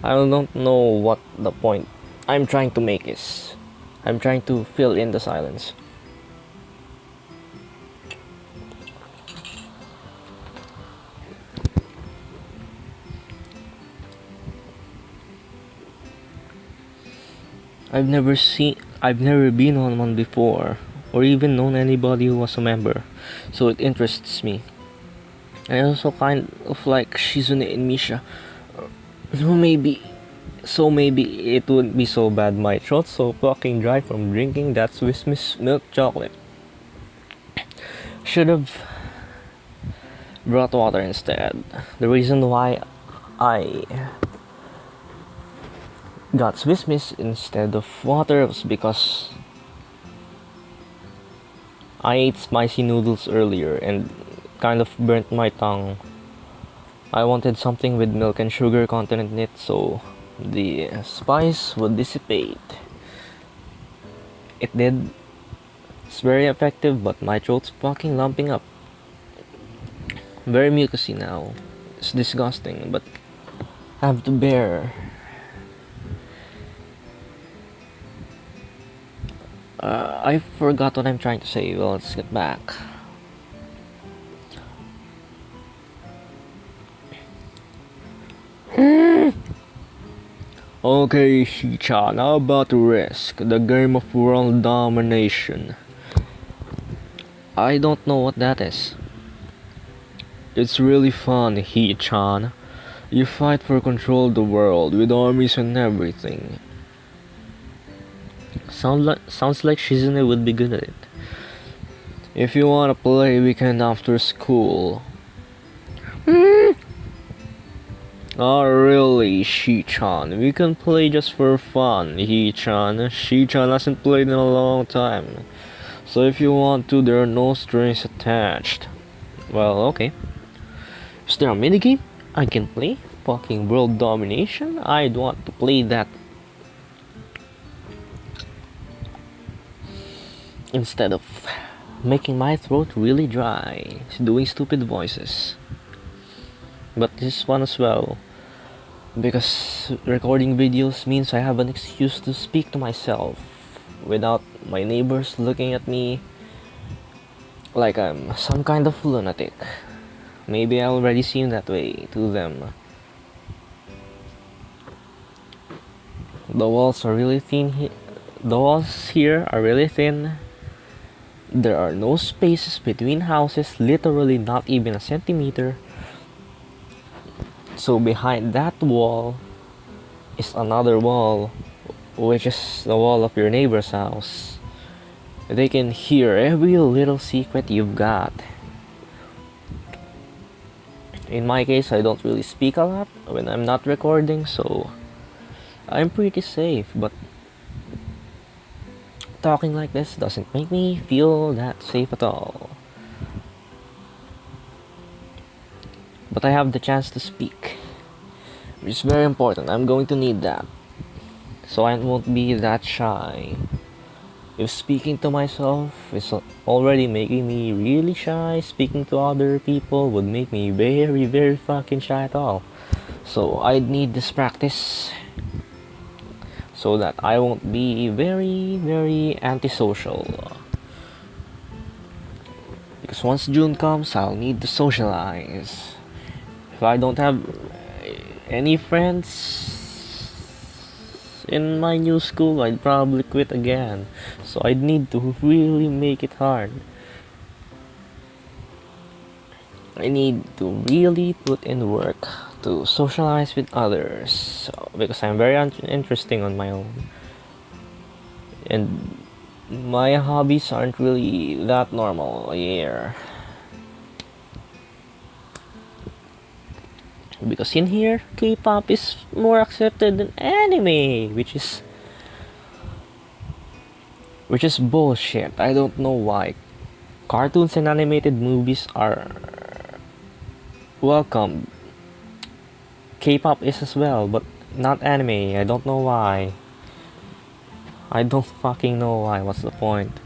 I don't know what the point I'm trying to make is. I'm trying to fill in the silence. I've never been on one before, or even known anybody who was a member, so it interests me. I also kind of like Shizune and Misha. So maybe it wouldn't be so bad. My throat's so fucking dry from drinking that Swiss Miss milk chocolate. Should have brought water instead. The reason why I got Swiss Miss instead of water was because I ate spicy noodles earlier and kind of burnt my tongue. I wanted something with milk and sugar content in it so the spice would dissipate. It did. It's very effective, but my throat's fucking lumping up. Very mucousy now. It's disgusting, but I have to bear. I forgot what I'm trying to say. Well, let's get back. Okay, Shi-chan, how about Risk, the game of world domination? I don't know what that is. It's really fun, He-chan. You fight for control of the world with armies and everything. Sounds like Shizune would be good at it. If you wanna play weekend after school. Oh really, Shi-chan. We can play just for fun, He-chan. Shi-chan hasn't played in a long time. So if you want to, there are no strings attached. Well, okay. Is there a minigame I can play? Fucking world domination? I'd want to play that instead of making my throat really dry, doing stupid voices. But this one as well, because recording videos means I have an excuse to speak to myself without my neighbors looking at me like I'm some kind of lunatic. Maybe I already seem that way to them. The walls are really thin The walls here are really thin. There are no spaces between houses, literally not even a centimeter. So behind that wall is another wall, which is the wall of your neighbor's house. They can hear every little secret you've got. In my case, I don't really speak a lot when I'm not recording, so I'm pretty safe, but talking like this doesn't make me feel that safe at all. But I have the chance to speak, which is very important. I'm going to need that, so I won't be that shy. If speaking to myself is already making me really shy, speaking to other people would make me very, very fucking shy at all. So I'd need this practice so that I won't be very, very antisocial. Because once June comes, I'll need to socialize. If I don't have any friends in my new school, I'd probably quit again. So I'd need to really make it hard. I need to really put in work to socialize with others because I'm very interesting on my own. And my hobbies aren't really that normal here. Because in here, K-pop is more accepted than anime, which is bullshit. I don't know why. Cartoons and animated movies are welcome. K-pop is as well, but not anime. I don't know why. I don't fucking know why. What's the point?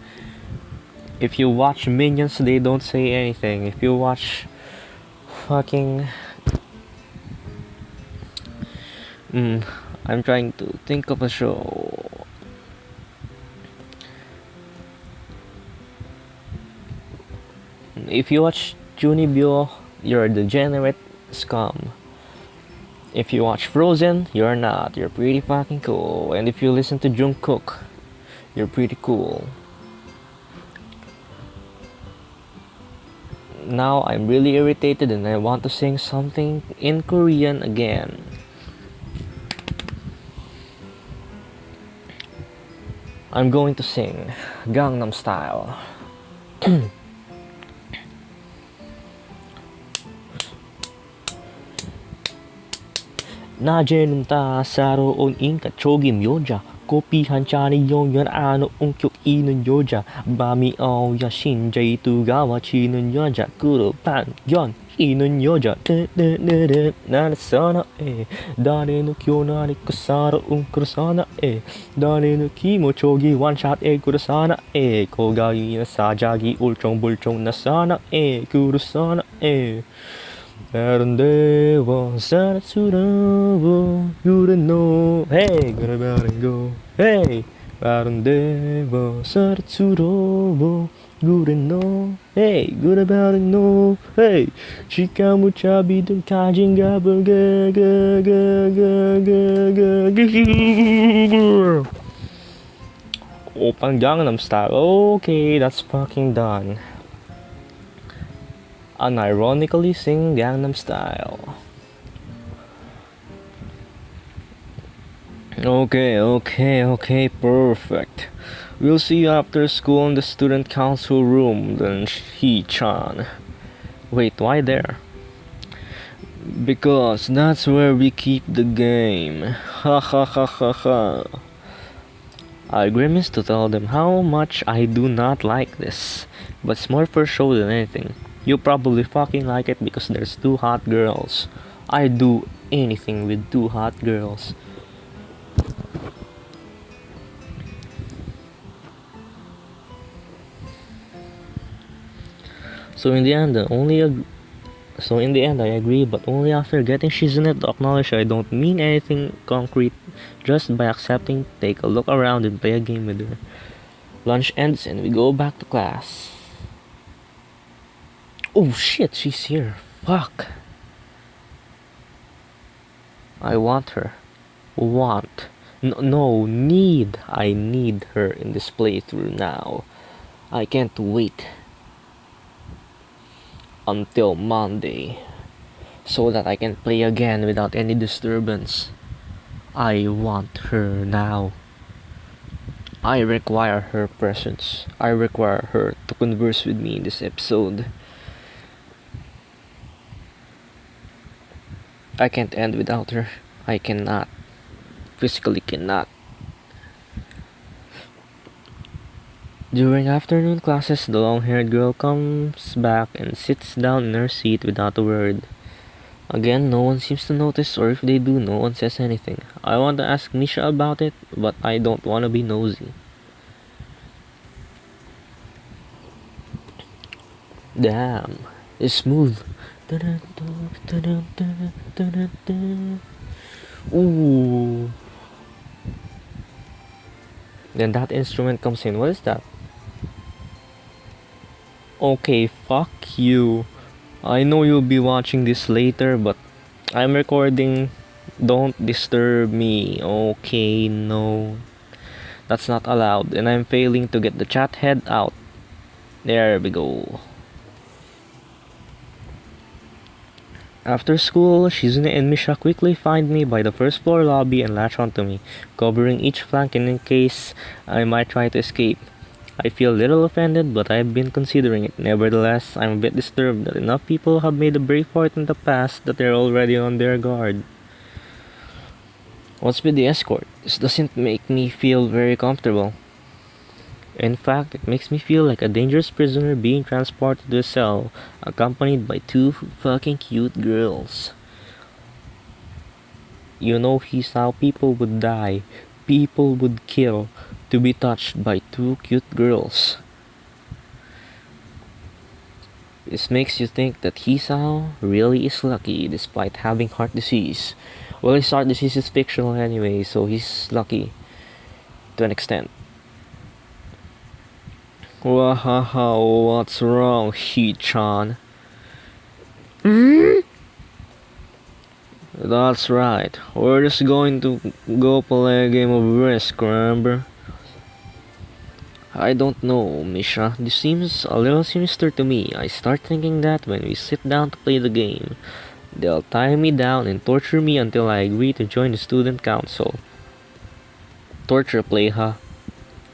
If you watch Minions, they don't say anything. If you watch fucking I'm trying to think of a show. If you watch Junibyo, you're a degenerate scum. If you watch Frozen, you're not. You're pretty fucking cool. And if you listen to Jungkook, you're pretty cool. Now I'm really irritated and I want to sing something in Korean again. I'm going to sing Gangnam Style. 낮에는 따사로운 인간 조김 여자 커피 한 잔이 영원한 온격이는 여자 밤이 오야 심장이 뜨거워지는 여자 그룹반견 이는 여자 나를 선호해 나를 느껴 나를 그 사로운 그를 선호해 나를 느끼며 저기 원샷에 그를 선호해 고가이는 사자기 울퉁불퉁 나 선호해 그를 선호해 다른 데와 사랑스러워 You don't know Hey gonna better go Hey 다른 데와 사랑스러워 You don't know Hey gonna better know Hey 시가 무차비든 가진 값을 오빤 Gangnam Style Okay that's fucking done unironically sing Gangnam Style. Okay, perfect. We'll see you after school in the student council room, then He-chan. Wait, why there? Because that's where we keep the game. Ha ha ha ha ha. I grimace to tell them how much I do not like this, but it's more for show than anything. You probably fucking like it because there's two hot girls. I'd do anything with two hot girls. So in the end, I agree, but only after getting Shizune to acknowledge I don't mean anything concrete, just by accepting, take a look around and play a game with her. Lunch ends and we go back to class. Oh shit, she's here. Fuck. I want her. Want. No, need. I need her in this playthrough now. I can't wait until Monday so that I can play again without any disturbance. I want her now. I require her presence. I require her to converse with me in this episode. I can't end without her. I cannot. Physically cannot. During afternoon classes, the long-haired girl comes back and sits down in her seat without a word. Again, no one seems to notice, or if they do, no one says anything. I want to ask Misha about it, but I don't want to be nosy. Damn, it's smooth. Ooh. Then that instrument comes in. What is that? Okay, fuck you. I know you'll be watching this later, but I'm recording. Don't disturb me. Okay, no. That's not allowed, and I'm failing to get the chat head out. There we go. After school, Shizune and Misha quickly find me by the first floor lobby and latch onto me, covering each flank in case I might try to escape. I feel a little offended, but I've been considering it. Nevertheless, I'm a bit disturbed that enough people have made a break for it in the past that they're already on their guard. What's with the escort? This doesn't make me feel very comfortable. In fact, it makes me feel like a dangerous prisoner being transported to a cell, accompanied by two fucking cute girls. You know, he's how people would die, people would kill, to be touched by two cute girls. This makes you think that Hisao really is lucky despite having heart disease. Well, his heart disease is fictional anyway, so he's lucky to an extent. Wahaha, what's wrong, He-chan? That's right, we're just going to go play a game of Risk, remember? I don't know, Misha. This seems a little sinister to me. I start thinking that when we sit down to play the game, they'll tie me down and torture me until I agree to join the student council. Torture play, huh?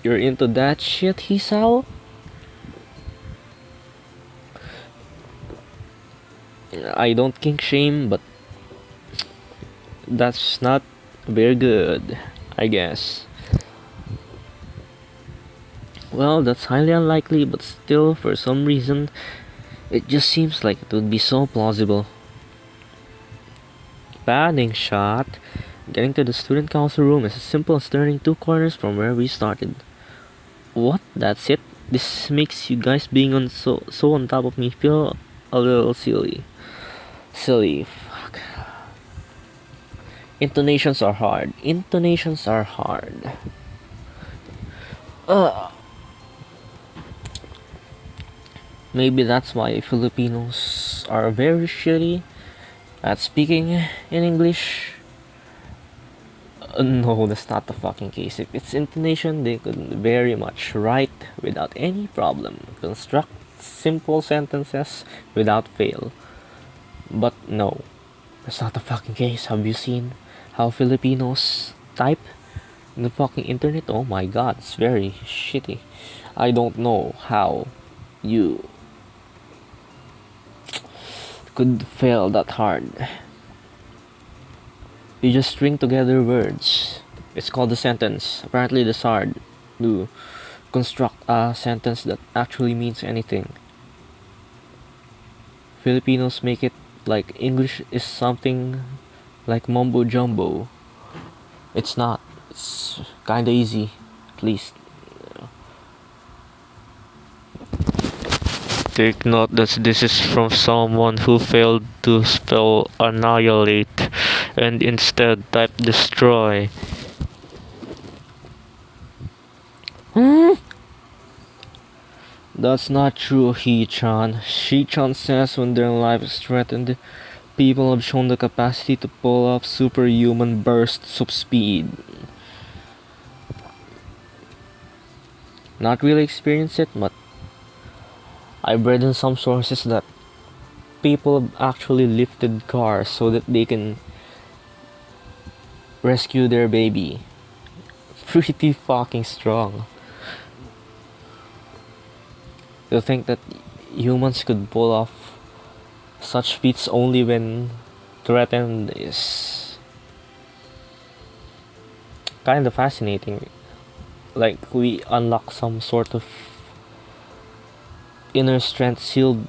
You're into that shit, Hisao? I don't kink shame, but that's not very good, I guess. Well, that's highly unlikely, but still, for some reason, it just seems like it would be so plausible. Padding shot. Getting to the student council room is as simple as turning two corners from where we started. What? That's it? This makes you guys being on so on top of me feel a little silly. Silly. Fuck. Intonations are hard. Intonations are hard. Maybe that's why Filipinos are very shitty at speaking in English. No, that's not the fucking case. If it's intonation, they could very much write without any problem, construct simple sentences without fail. But no, that's not the fucking case. Have you seen how Filipinos type in the fucking internet? Oh my god, it's very shitty. I don't know how you could fail that hard. You just string together words. It's called a sentence. Apparently, it's hard to construct a sentence that actually means anything. Filipinos make it like English is something like mumbo jumbo. It's not. It's kinda easy, at least. Take note that this is from someone who failed to spell annihilate and instead typed destroy. That's not true, He-chan. She-chan says when their life is threatened, people have shown the capacity to pull off superhuman bursts of speed. not really experienced it, but I've read in some sources that people have actually lifted cars so that they can rescue their baby. Pretty fucking strong. To think that humans could pull off such feats only when threatened is kind of fascinating. Like we unlock some sort of inner strength sealed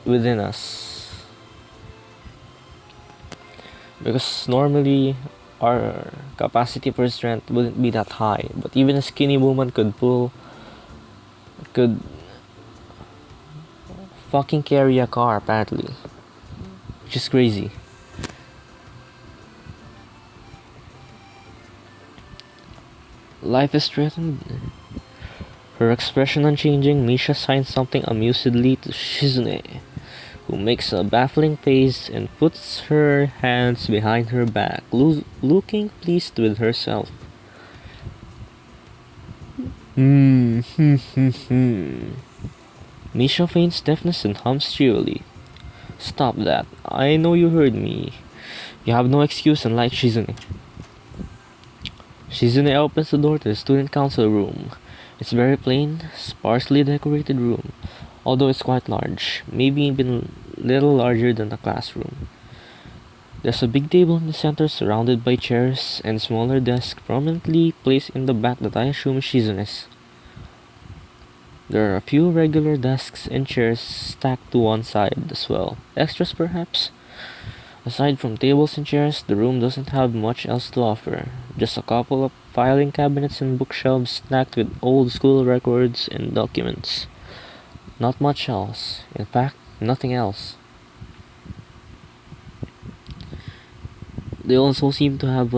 within us. Because normally our capacity for strength wouldn't be that high, but even a skinny woman could fucking carry a car apparently, which is crazy. Life is threatened. Her expression unchanging, Misha signs something amusedly to Shizune, who makes a baffling face and puts her hands behind her back, looking pleased with herself. Misha feigns deafness and hums cheerily. Stop that. I know you heard me. You have no excuse, unlike Shizune. Shizune opens the door to the student council room. It's a very plain, sparsely decorated room, although it's quite large, maybe even a little larger than a classroom. There's a big table in the center surrounded by chairs and smaller desks prominently placed in the back that I assume is Shizune's. There are a few regular desks and chairs stacked to one side as well. Extras perhaps? Aside from tables and chairs, the room doesn't have much else to offer. Just a couple of filing cabinets and bookshelves stacked with old school records and documents. Not much else. In fact, nothing else. They also seem to have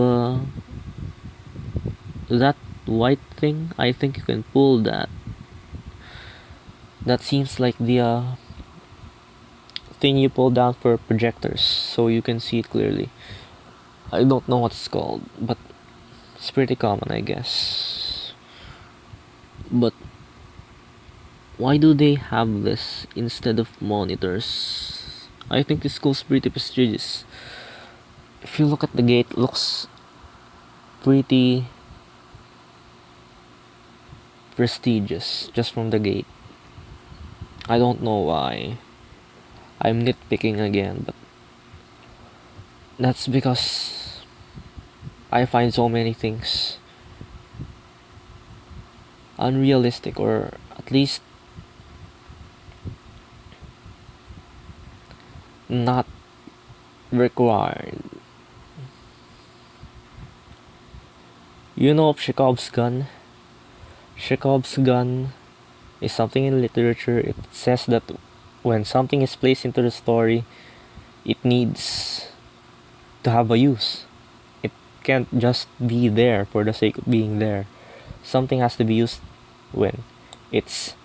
that white thing. I think you can pull that. That seems like the thing you pull down for projectors so you can see it clearly. I don't know what it's called, but it's pretty common, I guess. But why do they have this instead of monitors? I think this school's pretty prestigious. If you look at the gate, it looks pretty prestigious just from the gate. I don't know why. I'm nitpicking again, but that's because I find so many things unrealistic, or at least not required. You know of Chekhov's gun? Chekhov's gun is something in literature. It says that when something is placed into the story, it needs to have a use. It can't just be there for the sake of being there. Something has to be used when it's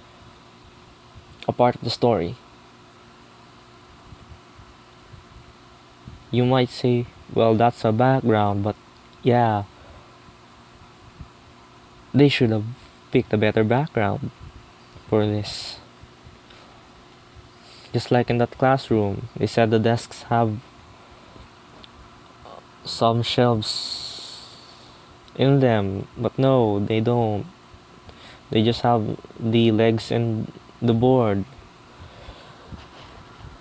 a part of the story. You might say, well, that's a background, but yeah, they should have picked a better background for this. Just like in that classroom, they said the desks have some shelves in them, but no, they don't. They just have the legs and the board.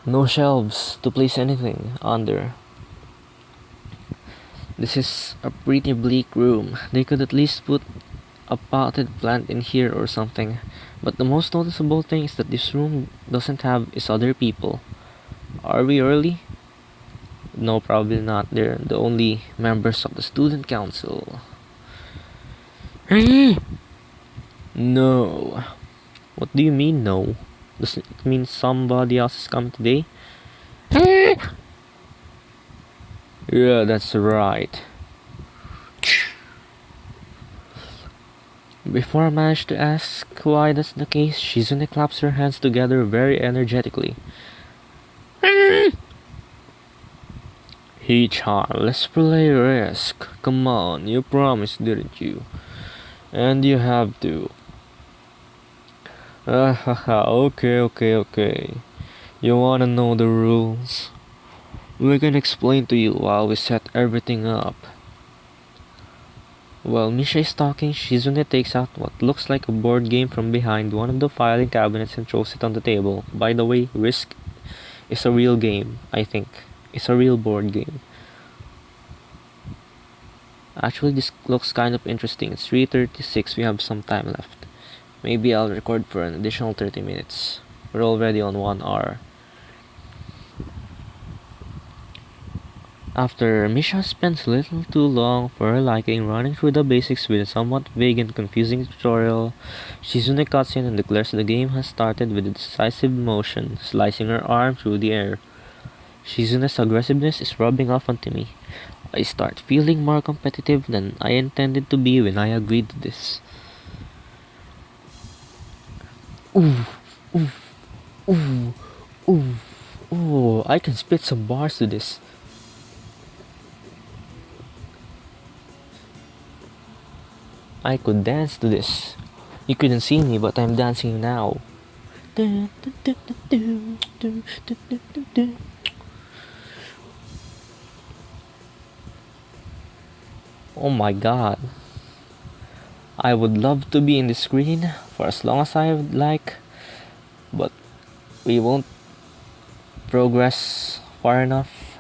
No shelves to place anything under. This is a pretty bleak room. They could at least put a potted plant in here or something. But the most noticeable thing is that this room doesn't have its other people. Are we early? No, probably not. They're the only members of the student council. No. What do you mean no? Does it mean somebody else is coming today? Yeah, that's right. Before I manage to ask why that's the case, Shizune claps her hands together very energetically. Hee-chan, let's play risk. Come on, you promised, didn't you? And you have to. Haha, okay. You wanna know the rules? We can explain to you while we set everything up. While Misha is talking, Shizune takes out what looks like a board game from behind one of the filing cabinets and throws it on the table. By the way, Risk is a real game, I think. It's a real board game. Actually, this looks kind of interesting. It's 3:36, we have some time left. Maybe I'll record for an additional 30 minutes. We're already on 1 hour. After Misha spends a little too long for her liking running through the basics with a somewhat vague and confusing tutorial, Shizune cuts in and declares the game has started with a decisive motion, slicing her arm through the air. Shizune's aggressiveness is rubbing off onto me. I start feeling more competitive than I intended to be when I agreed to this. Ooh, ooh, ooh, ooh, ooh, I can spit some bars to this. I could dance to this. You couldn't see me, but I'm dancing now. Oh my god. I would love to be in the screen for as long as I would like, but we won't progress far enough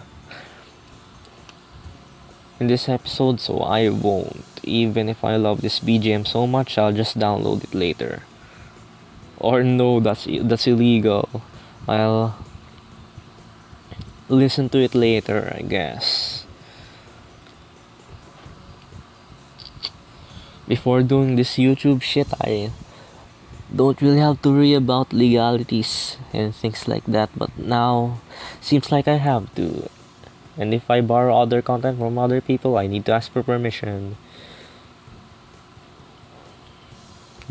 in this episode, so I won't. Even if I love this BGM so much, I'll just download it later. Or no, that's illegal. I'll listen to it later, I guess. Before doing this YouTube shit, I don't really have to worry about legalities and things like that, but now seems like I have to. And if I borrow other content from other people, I need to ask for permission.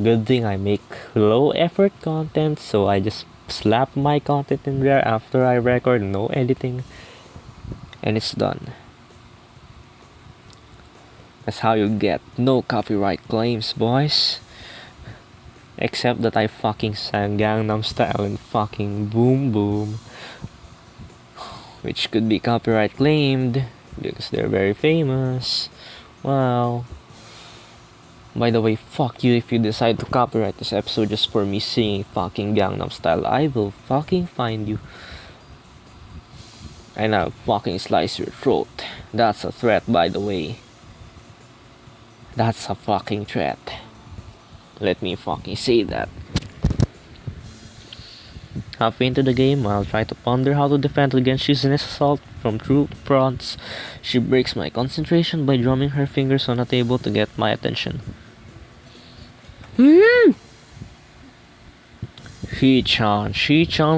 Good thing I make low effort content, so I just slap my content in there after I record, no editing, and it's done. That's how you get no copyright claims, boys. Except that I fucking sang Gangnam Style and fucking Boom Boom, which could be copyright claimed because they're very famous. Wow. By the way, fuck you if you decide to copyright this episode just for me singing fucking Gangnam Style. I will fucking find you. And I'll fucking slice your throat. That's a threat, by the way. That's a fucking threat. Let me fucking say that. Halfway into the game, I'll try to ponder how to defend against Shizune's assault from two fronts. She breaks my concentration by drumming her fingers on a table to get my attention. She-chan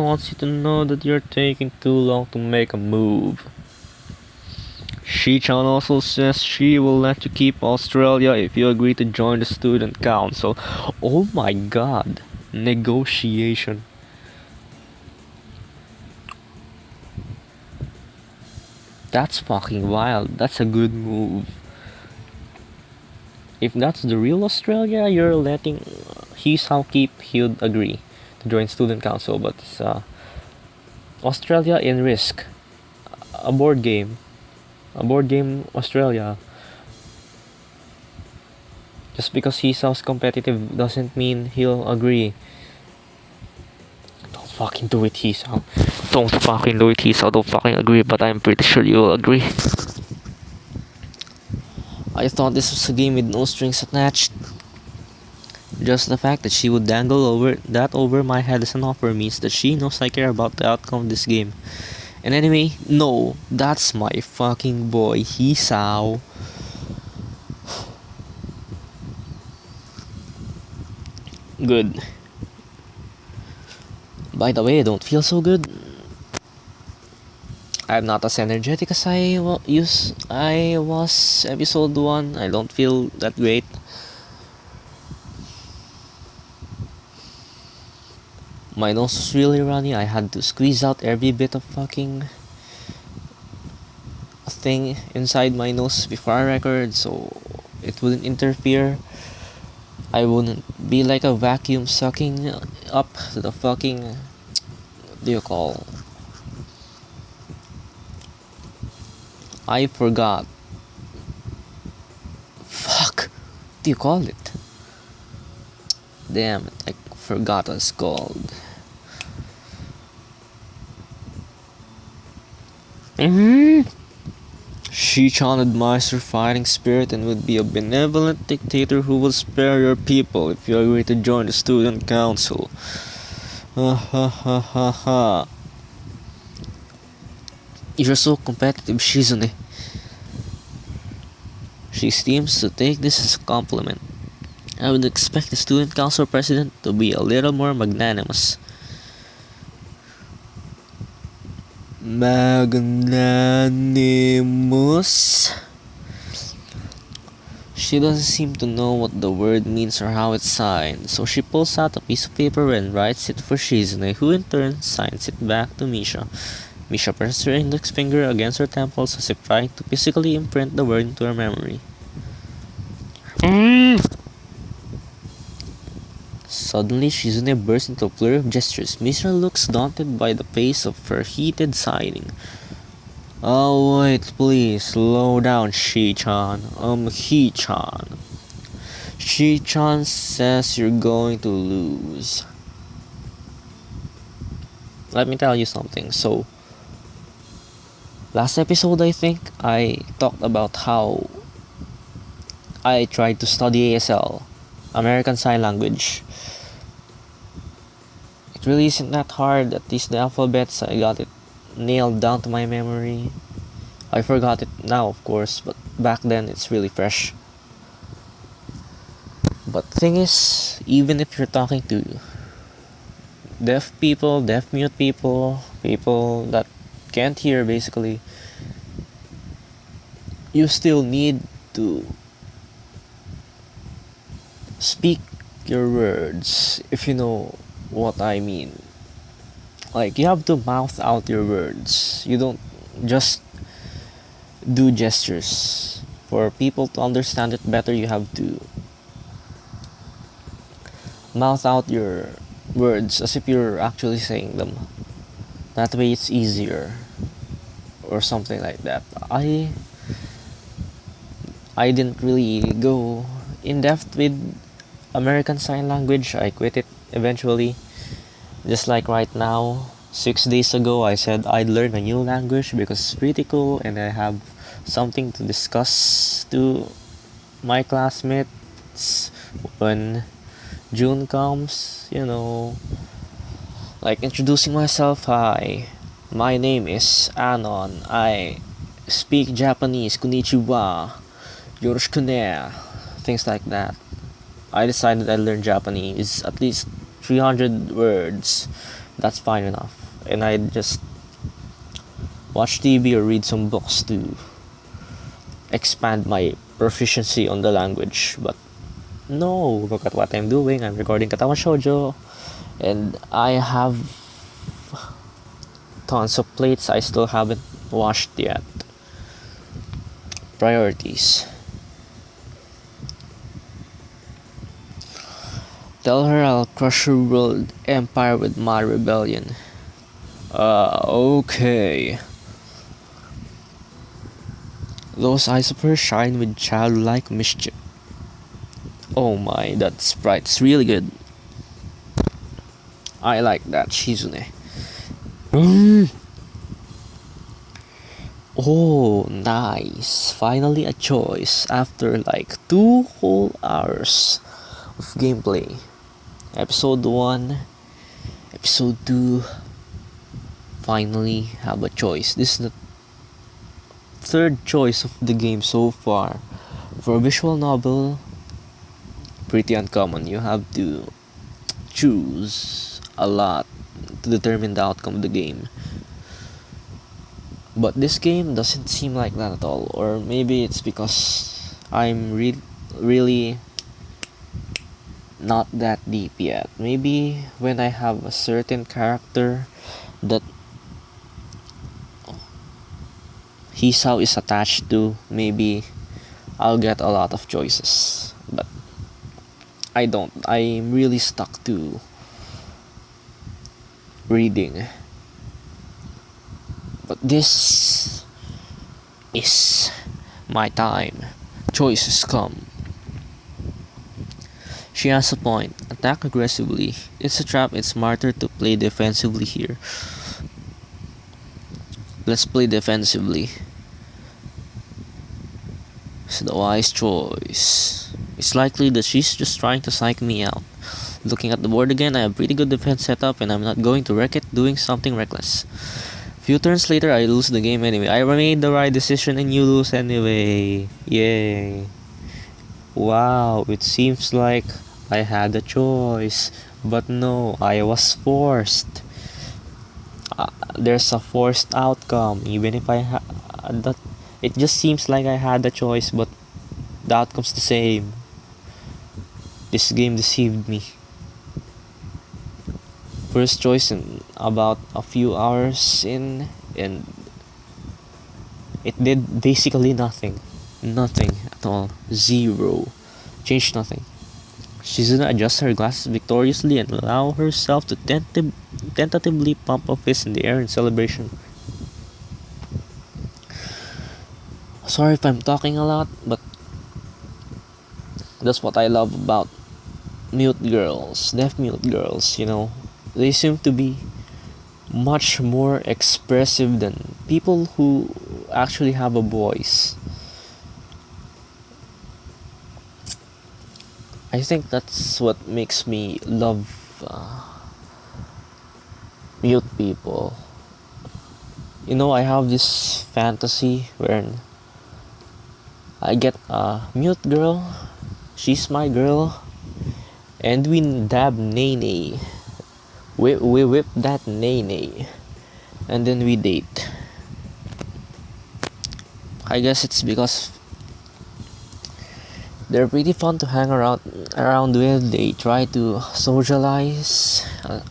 wants you to know that you're taking too long to make a move. She-chan also says she will let you keep Australia if you agree to join the student council. Oh my god. Negotiation. That's fucking wild. That's a good move. If that's the real Australia, you're letting Hisao keep, he'd agree to join student council, but it's Australia in Risk. A board game. A board game Australia. Just because Hisao's competitive doesn't mean he'll agree. Don't fucking do it, Hisao. Don't fucking do it, Hisao. Don't fucking agree, but I'm pretty sure you'll agree. I thought this was a game with no strings attached. Just the fact that she would dangle over my head as an offer means that she knows I care about the outcome of this game. And anyway, no, that's my fucking boy, Hisao. Good. By the way, I don't feel so good. I'm not as energetic as I was episode 1. I don't feel that great. My nose was really runny. I had to squeeze out every bit of fucking thing inside my nose before I record, so it wouldn't interfere. I wouldn't be like a vacuum sucking up to the fucking, what do you call, I forgot. Fuck. What do you call it? Damn it, I forgot what it's called. Shi-chan admires your fighting spirit and would be a benevolent dictator who will spare your people if you agree to join the student council. Ha ha ha ha ha. You're so competitive, Shizune. She seems to take this as a compliment. I would expect the student council president to be a little more magnanimous. Magnanimous? She doesn't seem to know what the word means or how it's signed, so she pulls out a piece of paper and writes it for Shizune, who in turn signs it back to Misha. Misha presses her index finger against her temples as if trying to physically imprint the word into her memory. Suddenly, Shizune bursts into a flurry of gestures. Misha looks daunted by the pace of her heated signing. Oh wait, please, slow down, Shi-chan. He-chan. Shi-chan says you're going to lose. Let me tell you something. So, last episode I think, I talked about how I tried to study ASL, American Sign Language. It really isn't that hard, at least the alphabets, I got it nailed down to my memory. I forgot it now, of course, but back then it's really fresh. But thing is, even if you're talking to deaf people, deaf mute people, people that can't hear basically, you still need to speak your words, if you know what I mean. Like, you have to mouth out your words. You don't just do gestures. For people to understand it better, you have to mouth out your words as if you're actually saying them. That way it's easier. Or something like that. I didn't really go in depth with American Sign Language. I quit it eventually. Just like right now, 6 days ago, I said I'd learn a new language because it's pretty cool and I have something to discuss to my classmates when June comes, you know. Like introducing myself. Hi, my name is Anon. I speak Japanese. Konnichiwa. Yoroshiku ne. Things like that. I decided I'd learn Japanese, at least 300 words. That's fine enough. And I'd just watch TV or read some books to expand my proficiency on the language. But no, look at what I'm doing. I'm recording Katawa Shoujo. And I have tons of plates I still haven't washed yet. Priorities. Tell her I'll crush her world empire with my rebellion. Okay. Those eyes of hers shine with childlike mischief. Oh my, that sprite's really good. I like that, Shizune. Oh, nice. Finally a choice after like 2 whole hours of gameplay. Episode 1, Episode 2, finally have a choice. This is the third choice of the game so far. For a visual novel, pretty uncommon. You have to choose a lot to determine the outcome of the game. But this game doesn't seem like that at all. Or maybe it's because I'm really not that deep yet. Maybe when I have a certain character that Hisao is attached to, maybe I'll get a lot of choices. But I don't. I'm really stuck to reading. But this is my time. Choices come. She has a point. Attack aggressively. It's a trap. It's smarter to play defensively here. Let's play defensively. It's the wise choice. It's likely that she's just trying to psych me out. Looking at the board again, I have pretty good defense setup and I'm not going to wreck it doing something reckless. Few turns later, I lose the game anyway. I made the right decision and you lose anyway. Yay. Wow, it seems like I had a choice. But no, I was forced. There's a forced outcome. Even if that, it just seems like I had a choice, but the outcome's the same. This game deceived me. First choice in about a few hours in, and it did basically nothing. Nothing at all. Zero. Changed nothing. She's gonna adjust her glasses victoriously and allow herself to tentatively pump a fist in the air in celebration. Sorry if I'm talking a lot, but that's what I love about mute girls, deaf mute girls, you know. They seem to be much more expressive than people who actually have a voice. I think that's what makes me love mute people. You know, I have this fantasy where I get a mute girl, she's my girl, and we dab nene. We whip that nene, and then we date. I guess it's because they're pretty fun to hang around with. They try to socialize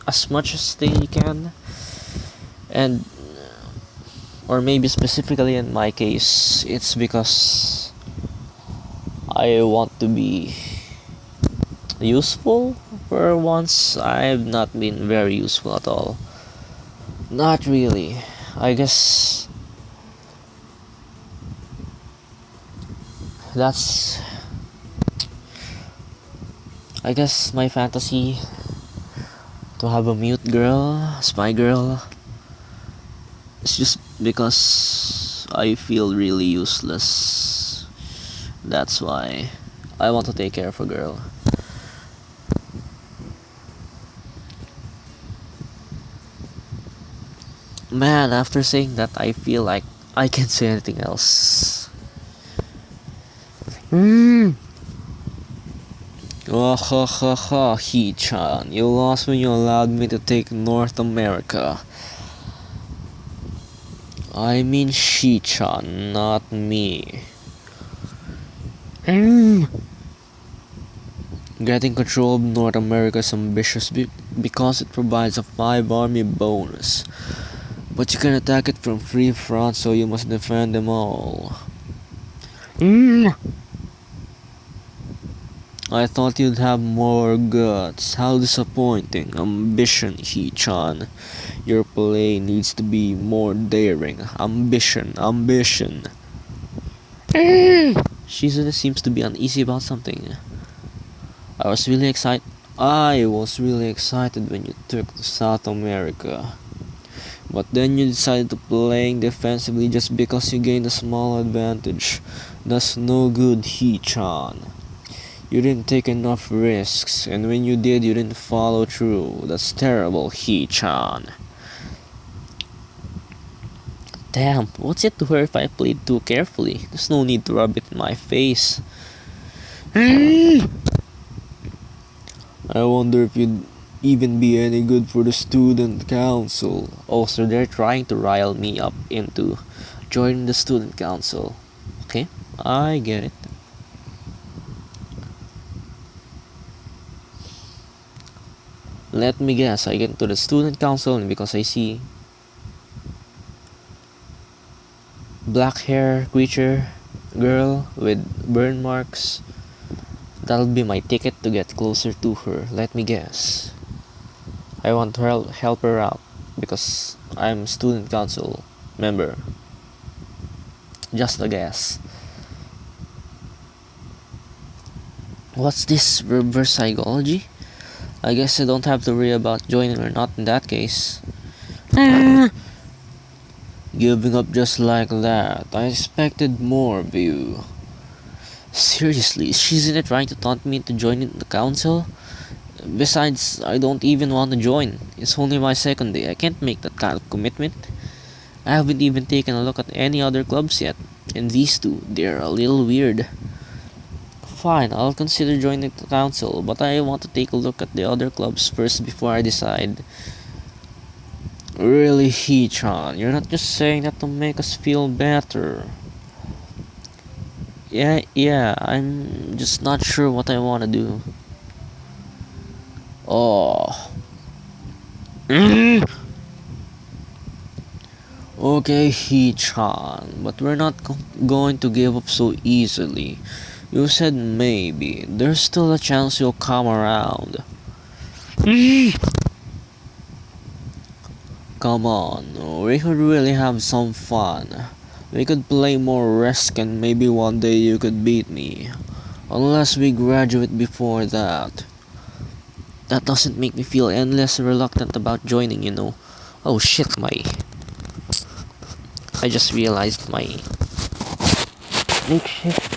as much as they can, and or maybe specifically in my case, it's because I want to be useful. For once, I've not been very useful at all. Not really. I guess that's my fantasy, to have a mute girl as my girl. It's just because I feel really useless. That's why I want to take care of a girl. Man, after saying that, I feel like I can't say anything else. Oh, ha ha ha, He-chan. You lost when you allowed me to take North America. I mean She-chan, not me. Getting control of North America is ambitious because it provides a 5 army bonus. But you can attack it from 3 fronts, so you must defend them all. I thought you'd have more guts. How disappointing. Ambition, He-chan. Your play needs to be more daring. Ambition. Shizune seems to be uneasy about something. I was really excited when you took to South America. But then you decided to playing defensively just because you gained a small advantage. That's no good, He-chan. You didn't take enough risks, and when you did, you didn't follow through. That's terrible, He-chan. Damn, what's it to her if I played too carefully? There's no need to rub it in my face. I wonder if you'd even be any good for the student council. Oh, so they're trying to rile me up into joining the student council. Okay, I get it. Let me guess, I get into the student council and because I see black hair creature girl with burn marks, that'll be my ticket to get closer to her. Let me guess. I want to help her out. because I'm student council member. Just a guess. What's this reverse psychology? I guess I don't have to worry about joining or not in that case. Giving up just like that. I expected more of you. Seriously, isn't it trying to taunt me into joining the council? Besides, I don't even want to join. It's only my second day. I can't make that kind of commitment. I haven't even taken a look at any other clubs yet. And these two, they're a little weird. Fine, I'll consider joining the council, but I want to take a look at the other clubs first before I decide. Really, Hee-chan, you're not just saying that to make us feel better. Yeah, I'm just not sure what I want to do. Oh. Okay, Hee-chan, but we're not going to give up so easily. You said maybe. There's still a chance you'll come around. Come on, we could really have some fun. We could play more Risk and maybe one day you could beat me. Unless we graduate before that. That doesn't make me feel any less reluctant about joining, you know. Oh shit, I just realized my makeshift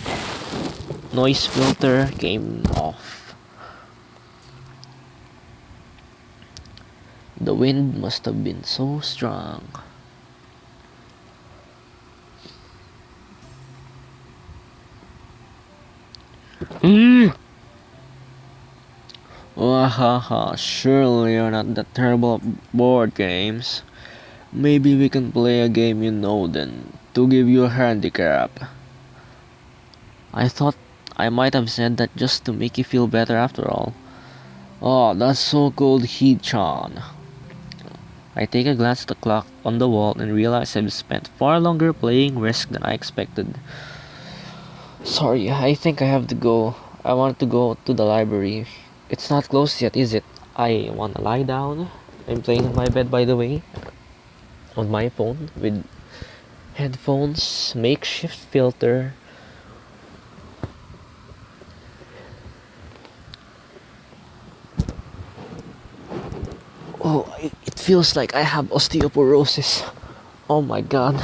noise filter came off. The wind must have been so strong. Wahaha, surely you're not that terrible at board games. Maybe we can play a game you know then, to give you a handicap. I thought I might have said that just to make you feel better after all. Oh, that's so cold, Hee-chan. I take a glance at the clock on the wall and realize I've spent far longer playing Risk than I expected. Sorry, I think I have to go. I want to go to the library. It's not closed yet, is it? I wanna lie down. I'm playing on my bed, by the way, on my phone with headphones, makeshift filter. Oh, it feels like I have osteoporosis. Oh my god.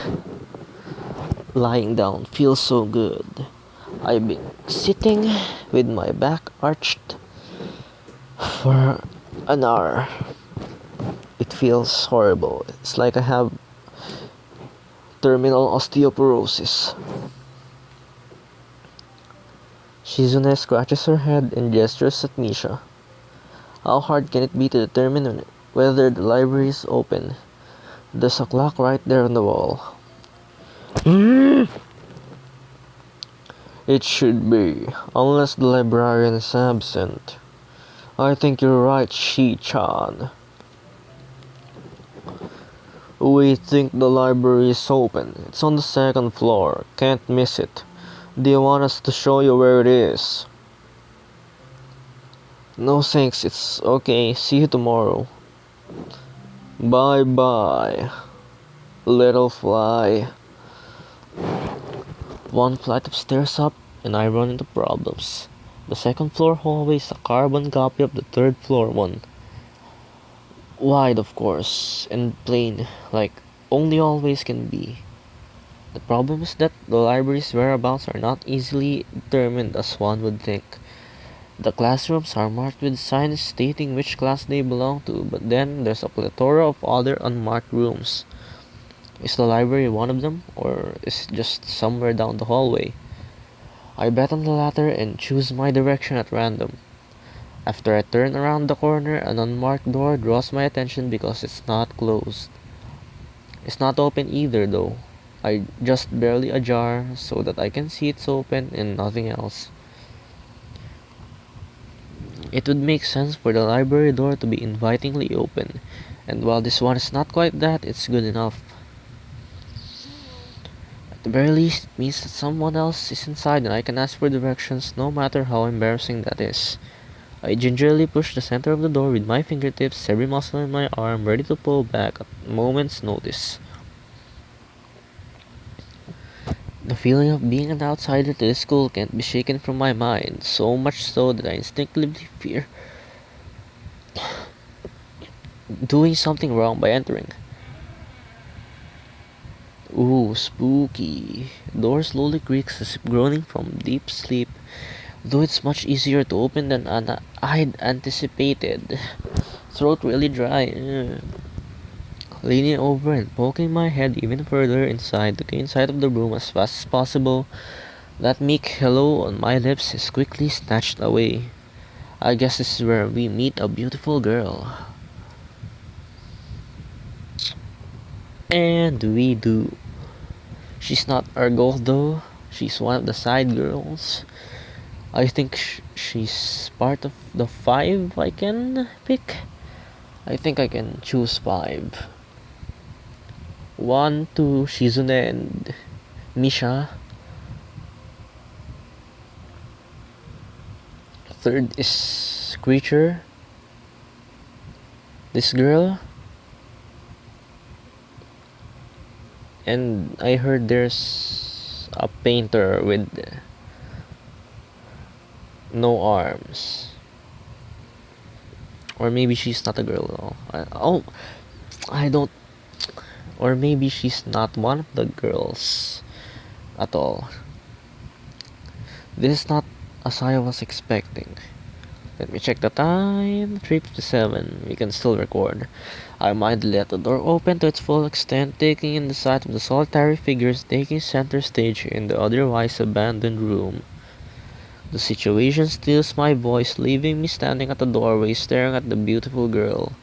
Lying down feels so good. I've been sitting with my back arched for an hour. It feels horrible. It's like I have terminal osteoporosis. Shizune scratches her head and gestures at Misha. How hard can it be to determine whether the library is open? There's a clock right there on the wall. It should be, unless the librarian is absent. I think you're right, Shi-chan. We think the library is open. It's on the second floor. Can't miss it. Do you want us to show you where it is? No thanks, it's okay. See you tomorrow. Bye bye, little fly. One flight of stairs up, and I run into problems. The second floor hallway is a carbon copy of the third floor one. Wide, of course, and plain, like only hallways can be. The problem is that the library's whereabouts are not easily determined as one would think. The classrooms are marked with signs stating which class they belong to, but then there's a plethora of other unmarked rooms. Is the library one of them, or is it just somewhere down the hallway? I bet on the latter and choose my direction at random. After I turn around the corner, an unmarked door draws my attention because it's not closed. It's not open either though. I just barely ajar so that I can see it's open and nothing else. It would make sense for the library door to be invitingly open, and while this one is not quite that, it's good enough. At the very least, it means that someone else is inside and I can ask for directions no matter how embarrassing that is. I gingerly pushed the center of the door with my fingertips, every muscle in my arm ready to pull back at a moment's notice. The feeling of being an outsider to this school can't be shaken from my mind, so much so that I instinctively fear doing something wrong by entering. Ooh, spooky. The door slowly creaks as if groaning from deep sleep, though it's much easier to open than I'd anticipated. Throat really dry. Leaning over and poking my head even further inside to gain sight of the room as fast as possible, that meek hello on my lips is quickly snatched away. I guess this is where we meet a beautiful girl. And we do. She's not our goal though. She's one of the side girls. I think she's part of the five I can pick. I think I can choose five. One, two, Shizune and Misha. Third is Creature. This girl. And I heard there's a painter with no arms. Or maybe she's not a girl at all. I don't. Or maybe she's not one of the girls at all. This is not as I was expecting. Let me check the time. 3:57. We can still record. I might let the door open to its full extent, taking in the sight of the solitary figures taking center stage in the otherwise abandoned room. The situation steals my voice, leaving me standing at the doorway staring at the beautiful girl.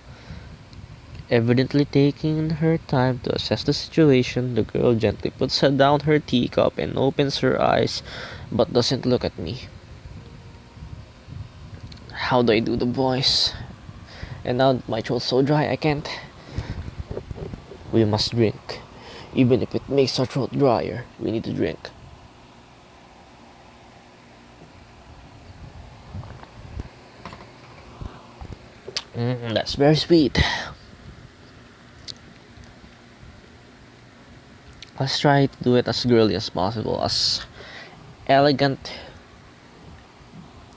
Evidently taking her time to assess the situation, the girl gently puts down her teacup and opens her eyes, but doesn't look at me. How do I do the voice? And now my throat's so dry I can't. We must drink. Even if it makes our throat drier, we need to drink. That's very sweet. Let's try to do it as girly as possible, as elegant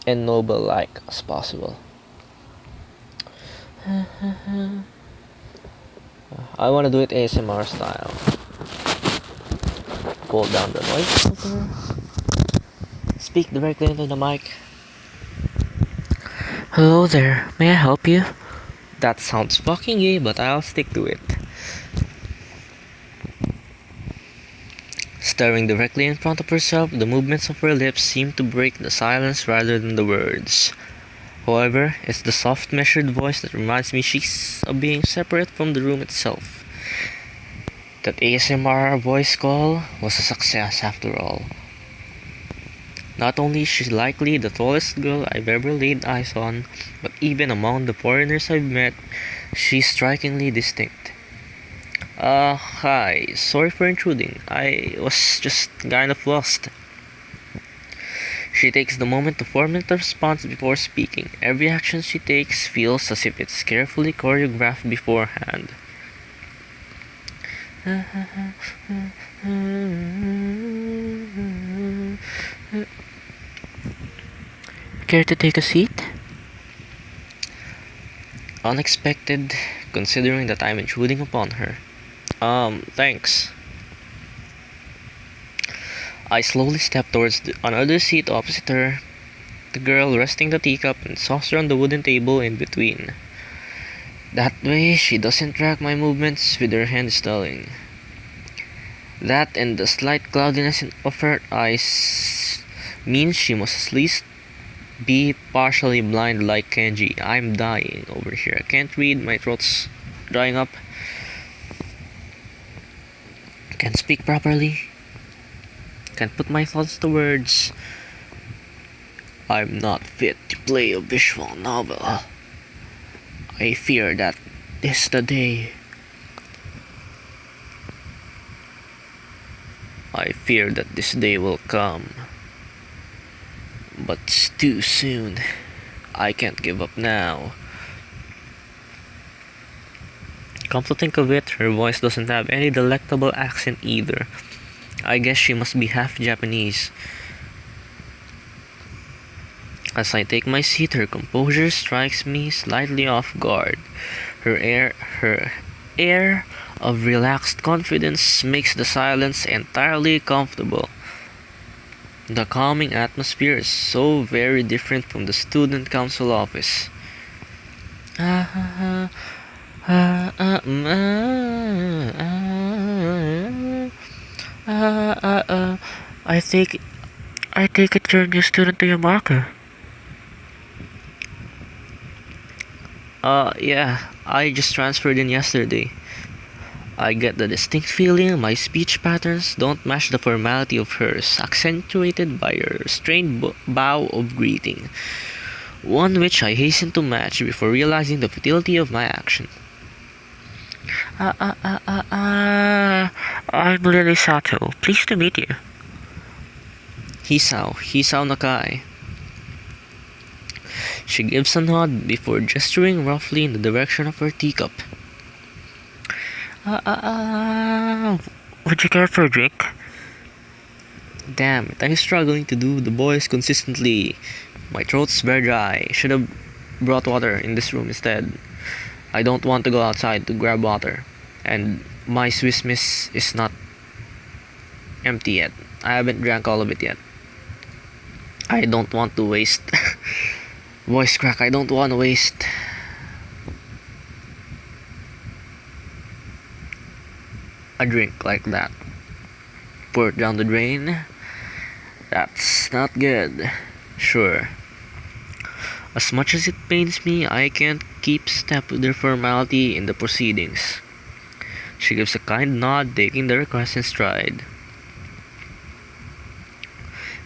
and noble-like as possible. I want to do it ASMR style. Pull down the noise filter. Speak directly into the mic. Hello there, may I help you? That sounds fucking gay, but I'll stick to it. Staring directly in front of herself, the movements of her lips seem to break the silence rather than the words. However, it's the soft, measured voice that reminds me she's of being separate from the room itself. That ASMR voice call was a success after all. Not only is she likely the tallest girl I've ever laid eyes on, but even among the foreigners I've met, she's strikingly distinct. Hi, sorry for intruding. I was just kind of lost. She takes the moment to formulate a response before speaking. Every action she takes feels as if it's carefully choreographed beforehand. Care to take a seat? Unexpected, considering that I'm intruding upon her. Thanks. I slowly step towards another seat opposite her, the girl resting the teacup and saucer on the wooden table in between. That way, she doesn't track my movements with her hand stalling. That and the slight cloudiness of her eyes means she must at least be partially blind like Kenji. I'm dying over here. I can't read, my throat's drying up. Can't speak properly. Can't put my thoughts to words. I'm not fit to play a visual novel. I fear that this is the day. I fear that this day will come. But it's too soon. I can't give up now. Come to think of it, her voice doesn't have any delectable accent either. I guess she must be half Japanese. As I take my seat, her composure strikes me slightly off guard. Her air of relaxed confidence makes the silence entirely comfortable. The calming atmosphere is so very different from the student council office. I think I take it you're a new student to Yamaka. Yeah, I just transferred in yesterday. I get the distinct feeling my speech patterns don't match the formality of hers, accentuated by her restrained bow of greeting, one which I hasten to match before realizing the futility of my action. I'm Lily Sato. Pleased to meet you. Hisao Nakai. She gives a nod before gesturing roughly in the direction of her teacup. Would you care for a drink? Damn it, I'm struggling to do the voice consistently. My throat's very dry. Should have brought water in this room instead. I don't want to go outside to grab water. And my Swiss Miss is not empty yet. I haven't drank all of it yet. I don't want to waste. Voice crack, I don't want to waste. A drink like that. Pour it down the drain. That's not good. Sure. As much as it pains me, I can't keep step with the formality in the proceedings. She gives a kind nod, taking the request in stride.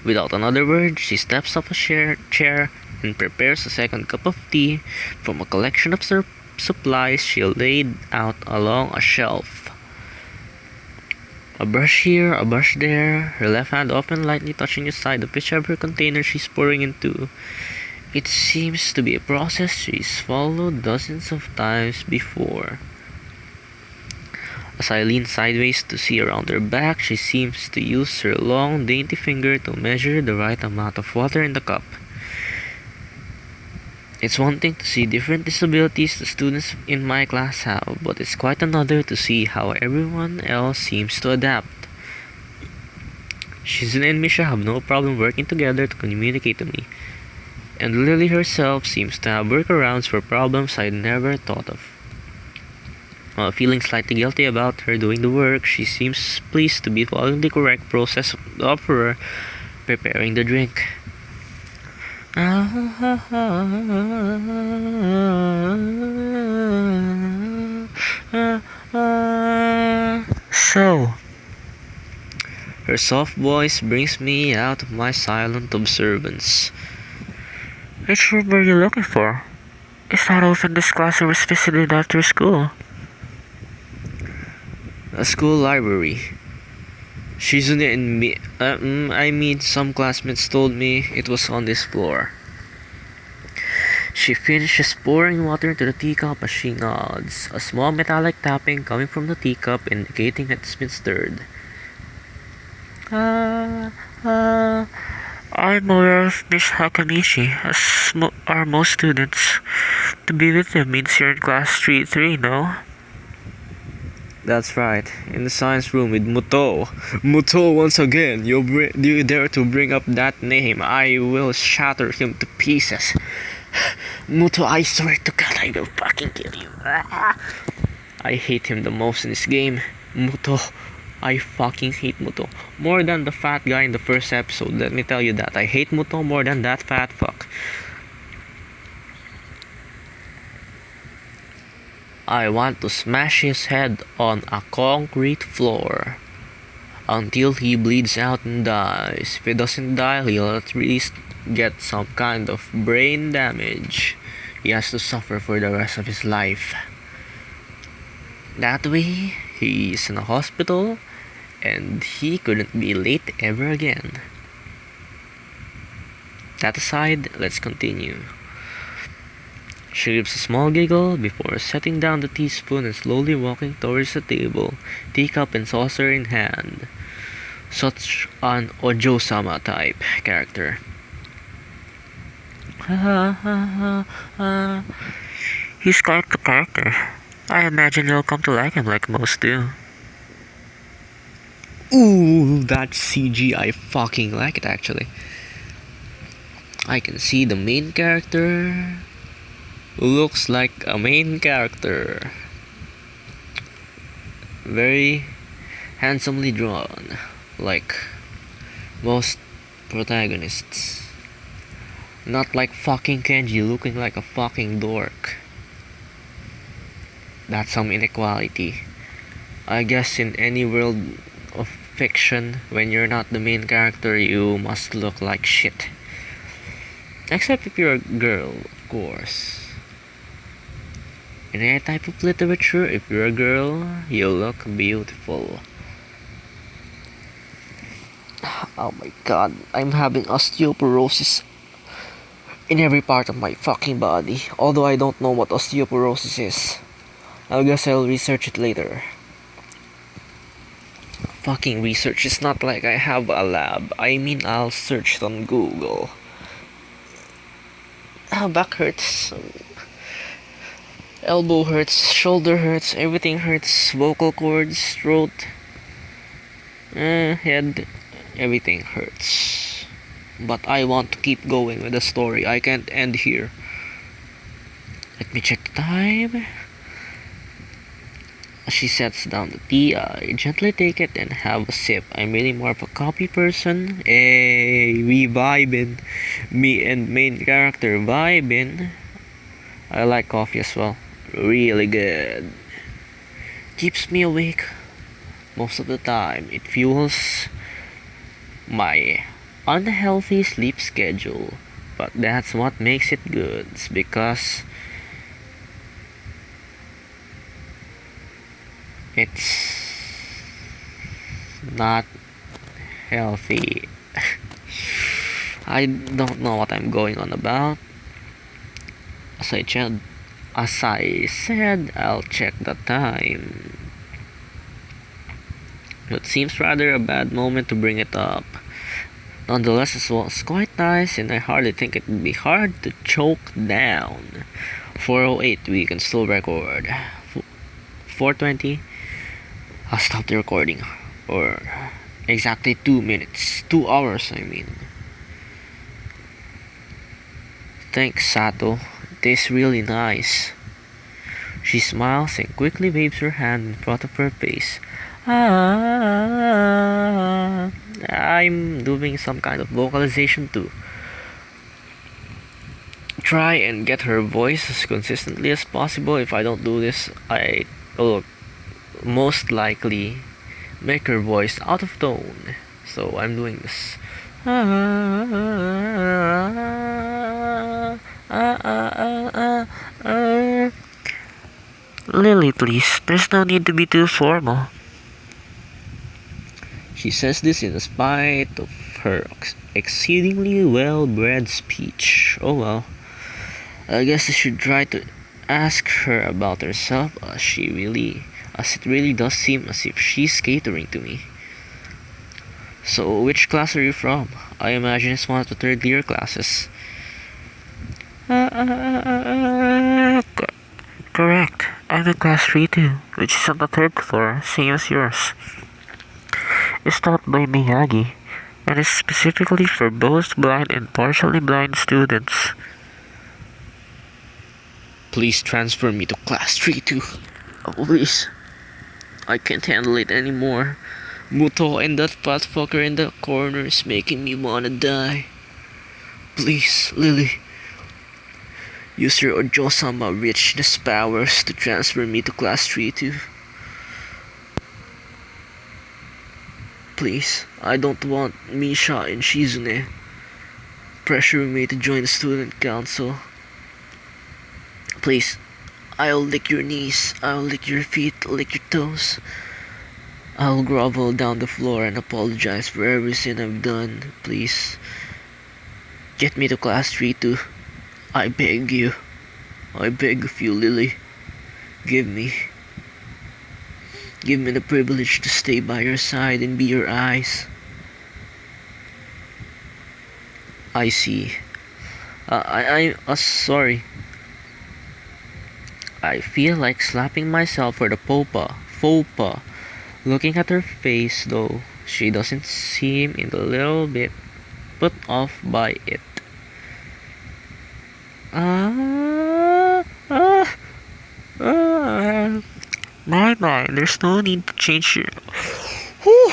Without another word, she steps off a chair and prepares a second cup of tea from a collection of supplies she laid out along a shelf. A brush here, a brush there, her left hand often lightly touching the side of whichever container she's pouring into. It seems to be a process she's followed dozens of times before. As I lean sideways to see around her back, she seems to use her long, dainty finger to measure the right amount of water in the cup. It's one thing to see different disabilities the students in my class have, but it's quite another to see how everyone else seems to adapt. Shizune and Misha have no problem working together to communicate to me, and Lily herself seems to have workarounds for problems I'd never thought of. While feeling slightly guilty about her doing the work, she seems pleased to be following the correct process of her preparing the drink. So, her soft voice brings me out of my silent observance. Which room were you looking for? It's not often this class was visited after school. A school library. Shizune and me, some classmates told me it was on this floor. She finishes pouring water into the teacup as she nods, a small metallic tapping coming from the teacup indicating it's been stirred. I'm aware of Miss Hakamichi, as are most students. To be with them means you're in class 3-3, no? That's right, in the science room with Muto. Muto, once again, you dare to bring up that name, I will shatter him to pieces. Muto, I swear to God, I will fucking kill you. I hate him the most in this game. Muto, I fucking hate Muto. More than the fat guy in the first episode, let me tell you that. I hate Muto more than that fat fuck. I want to smash his head on a concrete floor until he bleeds out and dies. If he doesn't die, he'll at least get some kind of brain damage. He has to suffer for the rest of his life. That way, he's in a hospital and he couldn't be late ever again. That aside, let's continue. She gives a small giggle before setting down the teaspoon and slowly walking towards the table, teacup and saucer in hand. Such an Ojo-sama type character. He's quite the character. I imagine you'll come to like him like most do. Ooh, that CG, I fucking like it actually. I can see the main character. Looks like a main character. Very handsomely drawn, like most protagonists. Not like fucking Kenji looking like a fucking dork. That's some inequality. I guess in any world of fiction, when you're not the main character, you must look like shit. Except if you're a girl, of course. In any type of literature, if you're a girl, you look beautiful. Oh my god, I'm having osteoporosis in every part of my fucking body. Although I don't know what osteoporosis is. I guess I'll research it later. Fucking research, it's not like I have a lab. I mean, I'll search it on Google. Back hurts. Elbow hurts, shoulder hurts, everything hurts. Vocal cords, throat, head, everything hurts. But I want to keep going with the story. I can't end here. Let me check the time. She sets down the tea. I gently take it and have a sip. I'm really more of a coffee person. Hey, we vibing. Me and main character vibing. I like coffee as well. Really good. Keeps me awake most of the time. It fuels my unhealthy sleep schedule. But that's what makes it good. It's because it's not healthy. I don't know what I'm going on about. As I said, I'll check the time. It seems rather a bad moment to bring it up. Nonetheless, it was quite nice, and I hardly think it would be hard to choke down. 4:08, we can still record. 4:20, I'll stop the recording. Or exactly 2 minutes. 2 hours, I mean. Thanks, Sato. It tastes really nice. She smiles and quickly waves her hand in front of her face. I'm doing some kind of vocalization too. Try and get her voice as consistently as possible. If I don't do this, I will most likely make her voice out of tone. So I'm doing this. Lily, please. There's no need to be too formal. She says this in spite of her exceedingly well-bred speech. Oh well. I guess I should try to ask her about herself, as it really does seem as if she's catering to me. So, which class are you from? I imagine it's one of the third year classes. Correct. I'm in class 3 too, which is on the third floor, same as yours. It's taught by Miyagi, and is specifically for both blind and partially blind students. Please transfer me to class 3 too. Oh, please. I can't handle it anymore. Muto and that fat fucker in the corner is making me wanna die. Please, Lily. Use your Ojo-sama richness powers to transfer me to class 3 too. Please, I don't want Misha and Shizune pressuring me to join the student council. Please, I'll lick your knees, I'll lick your feet, lick your toes. I'll grovel down the floor and apologize for every sin I've done. Please, get me to class 3 too. I beg you. I beg of you, Lily. Give me. Give me the privilege to stay by your side and be your eyes. I see. Sorry. I feel like slapping myself for the faux pas. Looking at her face, though, she doesn't seem in the little bit put off by it. Ah, ah, ah. My, there's no need to change your. Whew.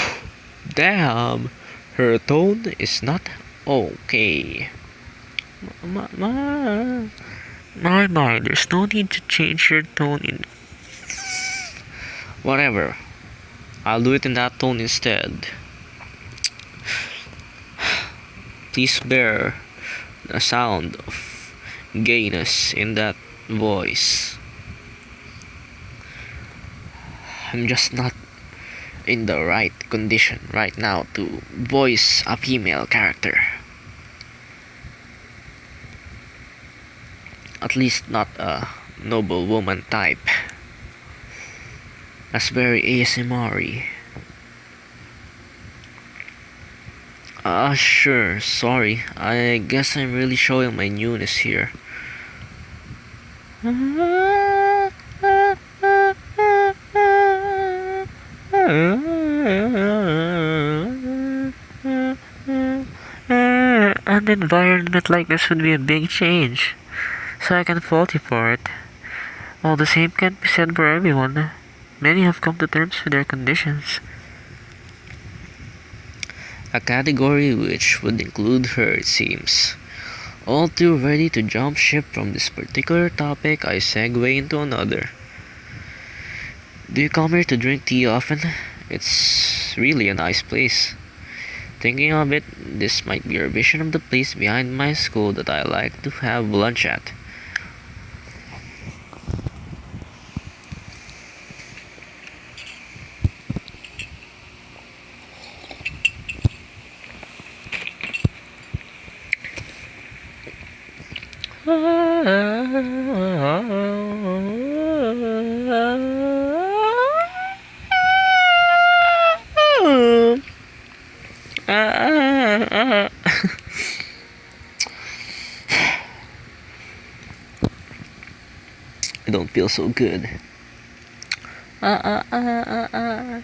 Damn, her tone is not okay. My, there's no need to change your tone in. Whatever, I'll do it in that tone instead. Please bear the sound of gayness in that voice. I'm just not in the right condition right now to voice a female character. At least not a noble woman type. That's very ASMR-y. Sure, sorry. I guess I'm really showing my newness here. An environment like this would be a big change, so I can fault you for it. While the same can't be said for everyone, many have come to terms with their conditions. A category which would include her, it seems. All too ready to jump ship from this particular topic, I segue into another. Do you come here to drink tea often? It's really a nice place. Thinking of it, this might be your vision of the place behind my school that I like to have lunch at. I don't feel so good. I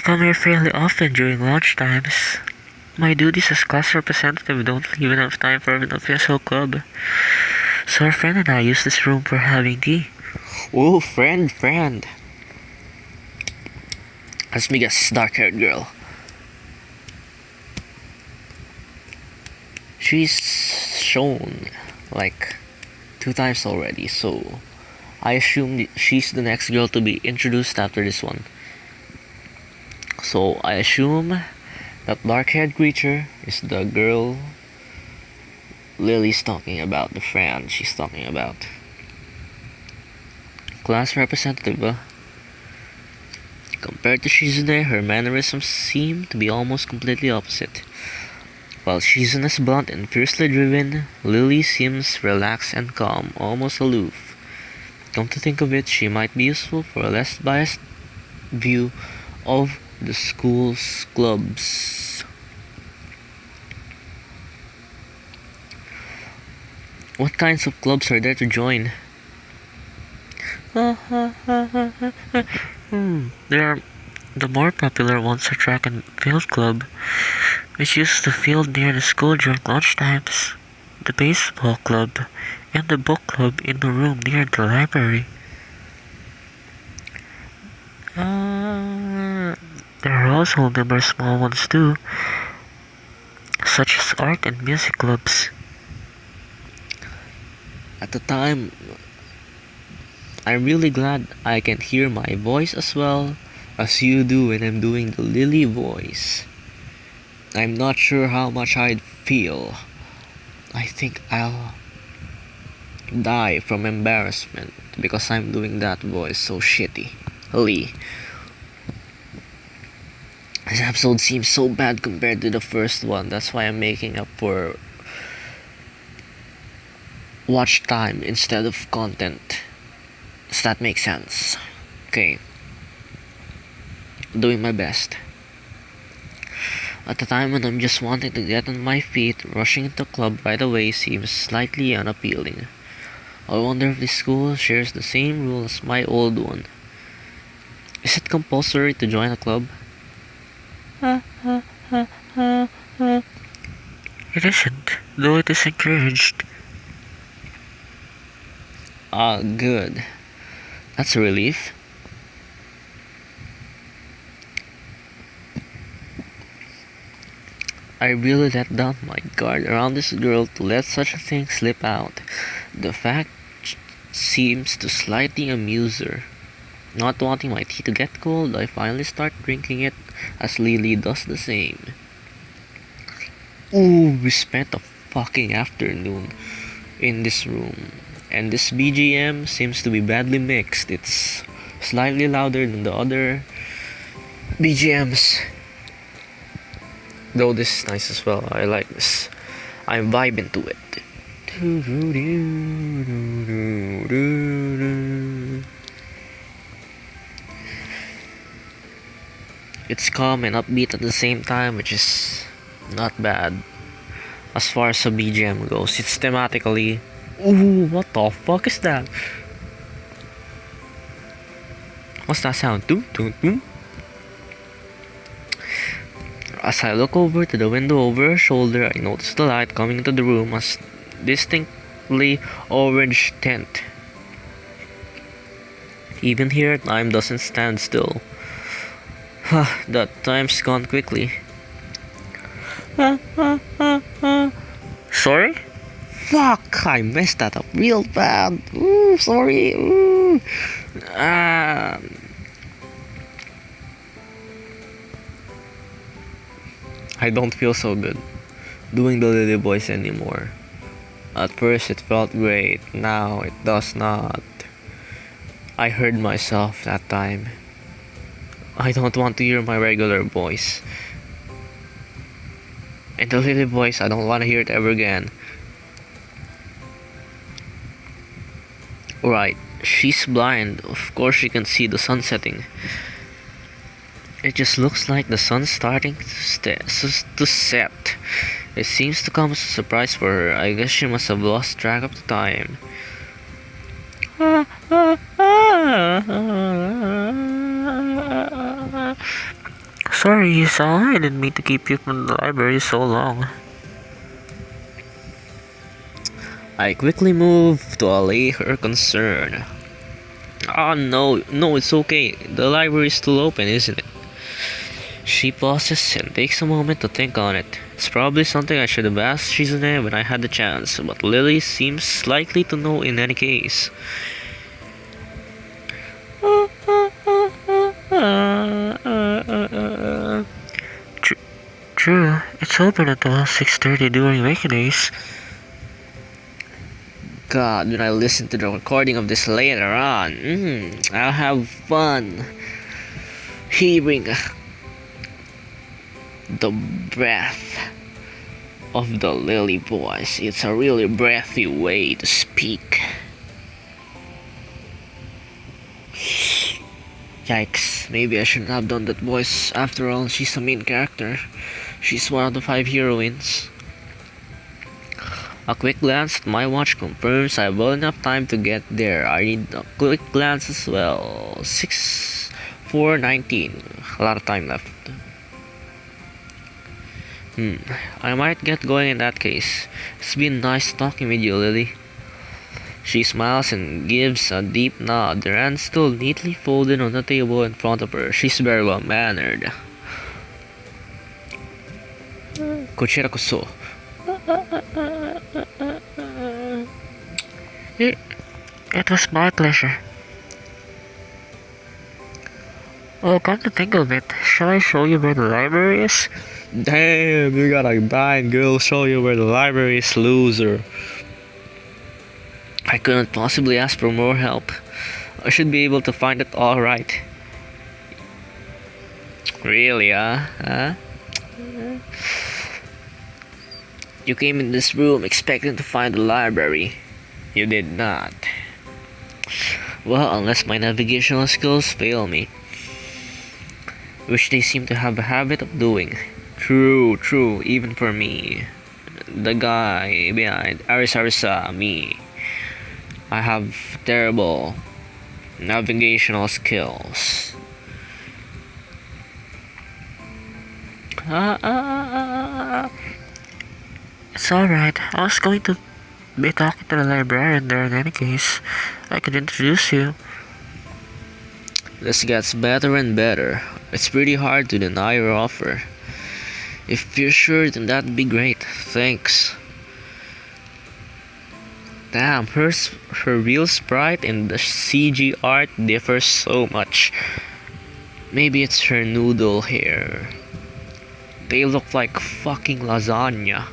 come here fairly often during lunch times. My duties as class representative don't leave enough time for an official club. So our friend and I use this room for having tea. Oh, friend. Let's me guess, dark-haired girl. She's shown like 2 times already, so I assume she's the next girl to be introduced after this one. So I assume that dark-haired creature is the girl Lily's talking about, the friend she's talking about. Class representative, Compared to Shizune, her mannerisms seem to be almost completely opposite. While Shizune is blunt and fiercely driven, Lily seems relaxed and calm, almost aloof. Come to think of it, she might be useful for a less biased view of the school's clubs. What kinds of clubs are there to join? The more popular ones are track and field club, which uses the field near the school during lunch times, the baseball club, and the book club in the room near the library. There are also numerous small ones too, such as art and music clubs. At the time, I'm really glad I can hear my voice as well as you do when I'm doing the Lily voice. I'm not sure how much I'd feel. I think I'll die from embarrassment because I'm doing that voice so shitty. Lee. This episode seems so bad compared to the first one. That's why I'm making up for watch time instead of content. Does that make sense? Okay, doing my best. At a time when I'm just wanting to get on my feet, rushing into club right away seems slightly unappealing. I wonder if this school shares the same rule as my old one. Is it compulsory to join a club? It isn't, though it is encouraged. Ah, good. That's a relief. I really let down my guard around this girl to let such a thing slip out. The fact seems to slightly amuse her. Not wanting my tea to get cold, I finally start drinking it as Lily does the same. Ooh, we spent a fucking afternoon in this room. And this BGM seems to be badly mixed. It's slightly louder than the other BGMs. Though this is nice as well. I like this. I'm vibing to it. It's calm and upbeat at the same time, which is not bad. As far as the BGM goes, it's thematically. Ooh, what the fuck is that? What's that sound? Doom, doom, doom. As I look over to the window over her shoulder, I notice the light coming into the room as distinctly orange tint. Even here, time doesn't stand still. That time's gone quickly. Sorry? Fuck, I messed that up real bad. Ooh, sorry. Ooh. I don't feel so good doing the Lily voice anymore. At first it felt great, now it does not. I heard myself that time. I don't want to hear my regular voice. And the Lily voice, I don't want to hear it ever again. Right, she's blind. Of course she can see the sun setting. It just looks like the sun's starting to set. It seems to come as a surprise for her. I guess she must have lost track of the time. Sorry, Isa. I didn't mean to keep you from the library so long. I quickly moved to allay her concern. Oh no, it's okay. The library is still open, isn't it? She pauses and takes a moment to think on it. It's probably something I should have asked Shizune when I had the chance, but Lily seems likely to know in any case. True, it's open until 6:30 during weekdays. God, when I listen to the recording of this later on, I'll have fun hearing the breath of the Lily voice. It's a really breathy way to speak. Yikes, maybe I shouldn't have done that voice. After all, she's the main character. She's one of the 5 heroines. A quick glance at my watch confirms I have well enough time to get there. I need a quick glance as well. 6:4:19. A lot of time left. I might get going in that case. It's been nice talking with you, Lily. She smiles and gives a deep nod, her hands still neatly folded on the table in front of her. She's very well mannered. Kochira koso. It was my pleasure. Well, come to think of it, shall I show you where the library is? Damn, you got a blind girl show you where the library is, loser. I couldn't possibly ask for more help. I should be able to find it all right. Really, huh? You came in this room expecting to find the library. You did not. Well, unless my navigational skills fail me, which they seem to have a habit of doing. True, even for me. The guy behind Arisarisa, me. I have terrible navigational skills. It's alright. I was going to be talking to the librarian there in any case. I could introduce you. This gets better and better. It's pretty hard to deny your offer. If you're sure, then that'd be great. Thanks. Damn, her real sprite and the CG art differs so much. Maybe it's her noodle hair. They look like fucking lasagna.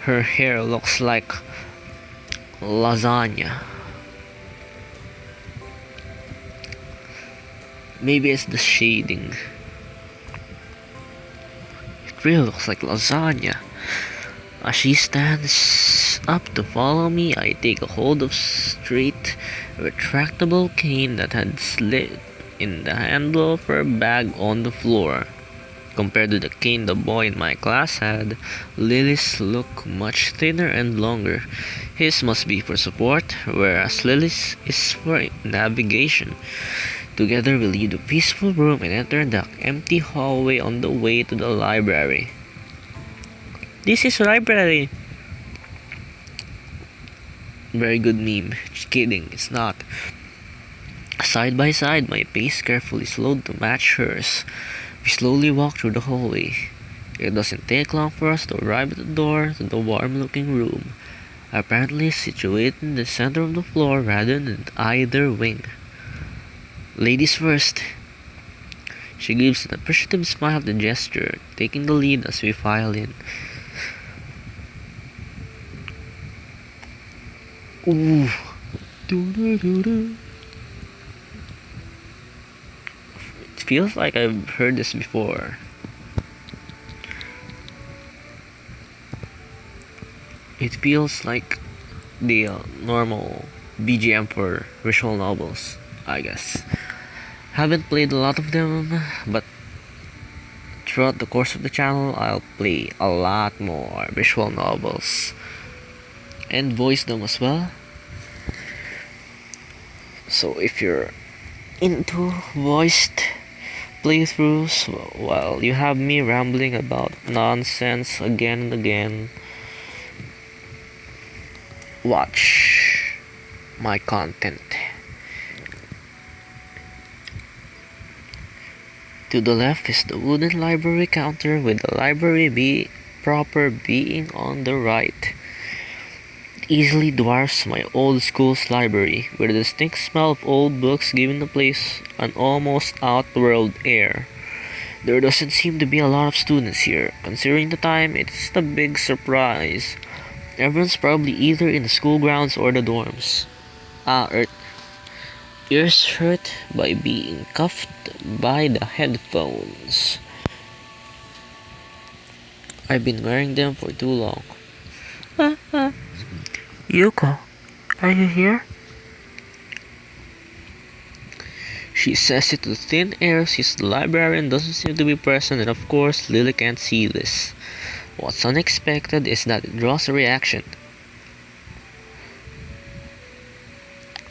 Her hair looks like lasagna. Maybe it's the shading. It really looks like lasagna. As she stands up to follow me, I take a hold of straight, retractable cane that had slid in the handle of her bag on the floor. Compared to the cane the boy in my class had, Lily's look much thinner and longer. His must be for support, whereas Lily's is for navigation. Together we leave the peaceful room and enter the empty hallway on the way to the library. This is library. Very good meme. Just kidding, it's not. Side by side, my pace carefully slowed to match hers. We slowly walk through the hallway. It doesn't take long for us to arrive at the door to the warm-looking room, apparently situated in the center of the floor rather than either wing. Ladies first. She gives an appreciative smile at the gesture, taking the lead as we file in. Ooh. It feels like I've heard this before. It feels like the normal BGM for visual novels, I guess. Haven't played a lot of them, but throughout the course of the channel, I'll play a lot more visual novels and voice them as well. So if you're into voiced playthroughs while you have me rambling about nonsense again and again, watch my content. To the left is the wooden library counter, with the library proper being on the right. It easily dwarfs my old school's library, with a distinct smell of old books giving the place an almost outworld air. There doesn't seem to be a lot of students here. Considering the time, it's a big surprise. Everyone's probably either in the school grounds or the dorms. Ears hurt by being cuffed by the headphones. I've been wearing them for too long. Yuko, are you here? She says it to thin air since the librarian doesn't seem to be present, and of course Lily can't see this. What's unexpected is that it draws a reaction.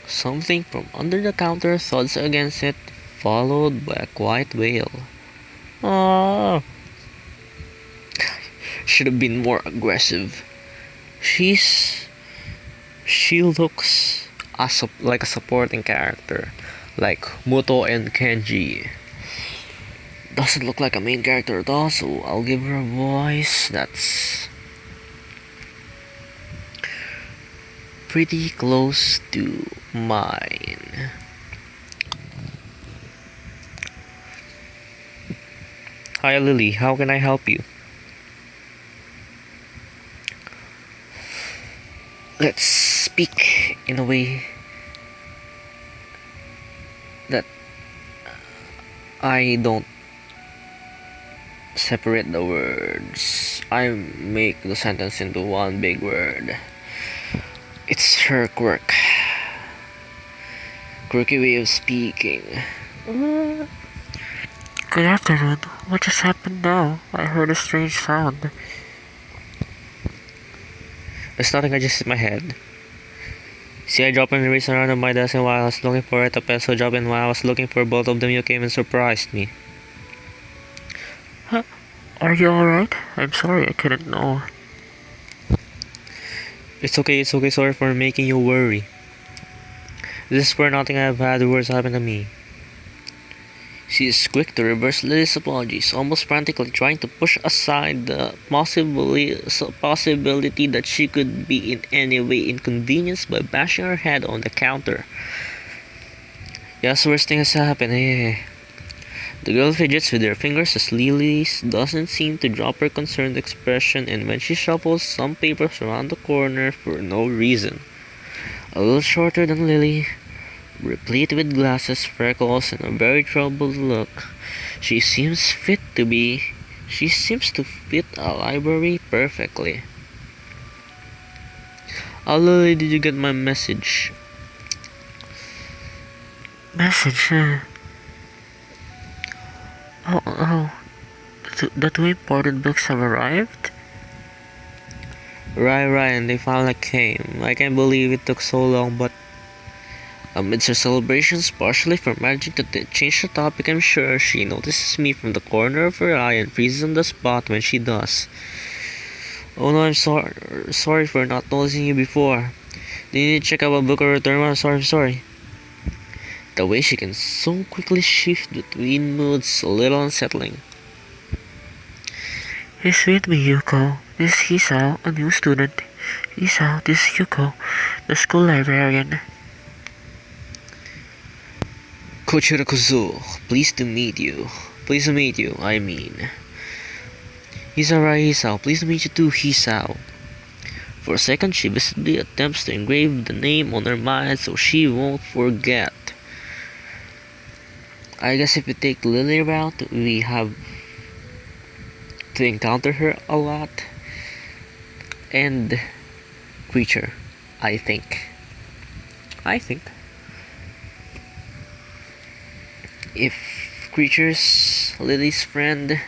Something from under the counter thuds against it, followed by a quiet wail. Ah! Should have been more aggressive. She looks like a supporting character, like Muto and Kenji. Doesn't look like a main character at all, so I'll give her a voice that's pretty close to mine. Hi Lily, how can I help you? Let's speak in a way that I don't separate the words. I make the sentence into one big word. It's her quirky way of speaking. Good afternoon. What just happened now? I heard a strange sound. It's nothing, I just hit my head. See, I dropped an eraser under my desk, and while I was looking for it, a pencil dropped, and while I was looking for both of them, you came and surprised me. Huh? Are you alright? I'm sorry, I couldn't know. It's okay, sorry for making you worry. This is for nothing. I've had worse happen to me. She is quick to reverse Lily's apologies, almost frantically trying to push aside the possibility that she could be in any way inconvenienced by bashing her head on the counter. Yes, worst thing has happened. Hey. The girl fidgets with her fingers as Lily doesn't seem to drop her concerned expression, and when she shuffles some papers around the corner for no reason. A little shorter than Lily, replete with glasses, freckles, and a very troubled look, she seems to fit a library perfectly. Oh, Lily, did you get my message? Message, Oh. The two imported books have arrived? Right, and they finally came. I can't believe it took so long, but amidst her celebrations, partially for managing to change the topic, I'm sure she notices me from the corner of her eye and freezes on the spot when she does. Oh no, I'm sorry for not noticing you before. Do you need to check out a book or return one? I'm sorry. The way she can so quickly shift between moods is a little unsettling. He's with me, Yuko. This is Hisao, a new student. Hisao, this is Yuko, the school librarian. Coach Hirakuzu, pleased to meet you, I mean. Hisao, pleased to meet you too, Hisao. For a second, she visibly attempts to engrave the name on her mind so she won't forget. I guess if we take Lily around, we have to encounter her a lot. And creature, I think. If creature's Lily's friend,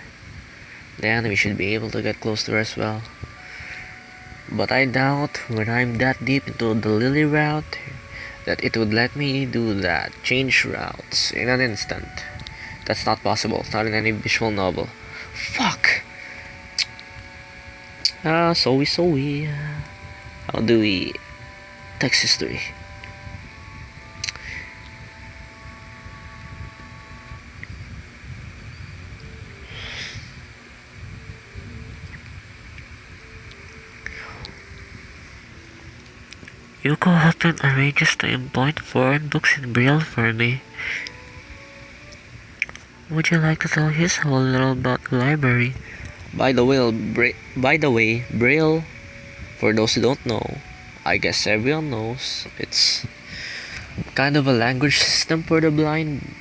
then we should be able to get close to her as well. But I doubt when I'm that deep into the Lily route that it would let me do that, change routes in an instant. That's not possible, not in any visual novel. Fuck! Sorry. How do we text history? Yuko often arranges to import foreign books in Braille for me. Would you like to tell his whole little about the library? By the way, Braille, for those who don't know, I guess everyone knows, it's kind of a language system for the blind,